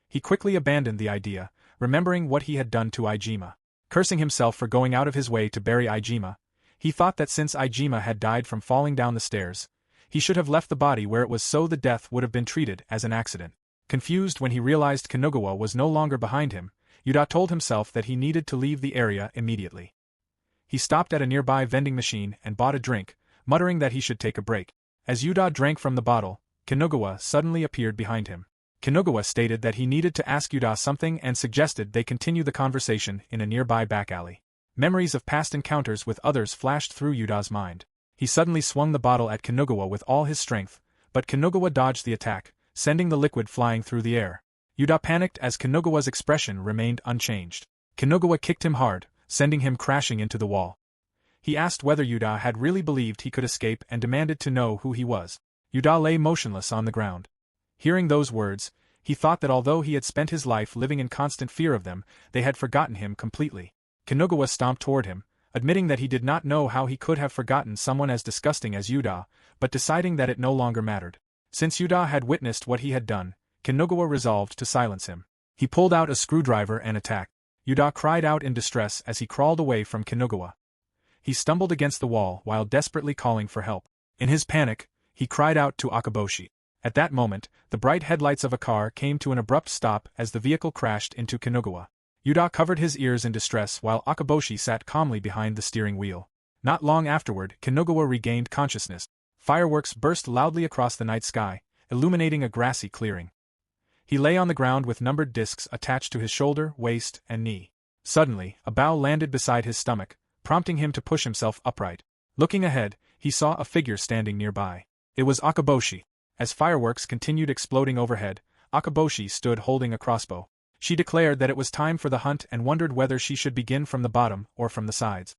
He quickly abandoned the idea, remembering what he had done to Iijima. Cursing himself for going out of his way to bury Iijima, he thought that since Iijima had died from falling down the stairs, he should have left the body where it was so the death would have been treated as an accident. Confused when he realized Kanogawa was no longer behind him, Yuda told himself that he needed to leave the area immediately. He stopped at a nearby vending machine and bought a drink, muttering that he should take a break. As Yuda drank from the bottle, Kanogawa suddenly appeared behind him. Kanogawa stated that he needed to ask Yuda something and suggested they continue the conversation in a nearby back alley. Memories of past encounters with others flashed through Yuda's mind. He suddenly swung the bottle at Kanogawa with all his strength, but Kanogawa dodged the attack, sending the liquid flying through the air. Yuda panicked as Kanogawa's expression remained unchanged. Kanogawa kicked him hard, sending him crashing into the wall. He asked whether Yuda had really believed he could escape and demanded to know who he was. Yuda lay motionless on the ground. Hearing those words, he thought that although he had spent his life living in constant fear of them, they had forgotten him completely. Kanogawa stomped toward him, admitting that he did not know how he could have forgotten someone as disgusting as Yuda, but deciding that it no longer mattered. Since Yuda had witnessed what he had done, Kanogawa resolved to silence him. He pulled out a screwdriver and attacked. Yuda cried out in distress as he crawled away from Kanogawa. He stumbled against the wall while desperately calling for help. In his panic, he cried out to Akaboshi. At that moment, the bright headlights of a car came to an abrupt stop as the vehicle crashed into Kanogawa. Yuda covered his ears in distress while Akaboshi sat calmly behind the steering wheel. Not long afterward, Kanogawa regained consciousness. Fireworks burst loudly across the night sky, illuminating a grassy clearing. He lay on the ground with numbered discs attached to his shoulder, waist, and knee. Suddenly, a bough landed beside his stomach, prompting him to push himself upright. Looking ahead, he saw a figure standing nearby. It was Akaboshi. As fireworks continued exploding overhead, Akaboshi stood holding a crossbow. She declared that it was time for the hunt and wondered whether she should begin from the bottom or from the sides.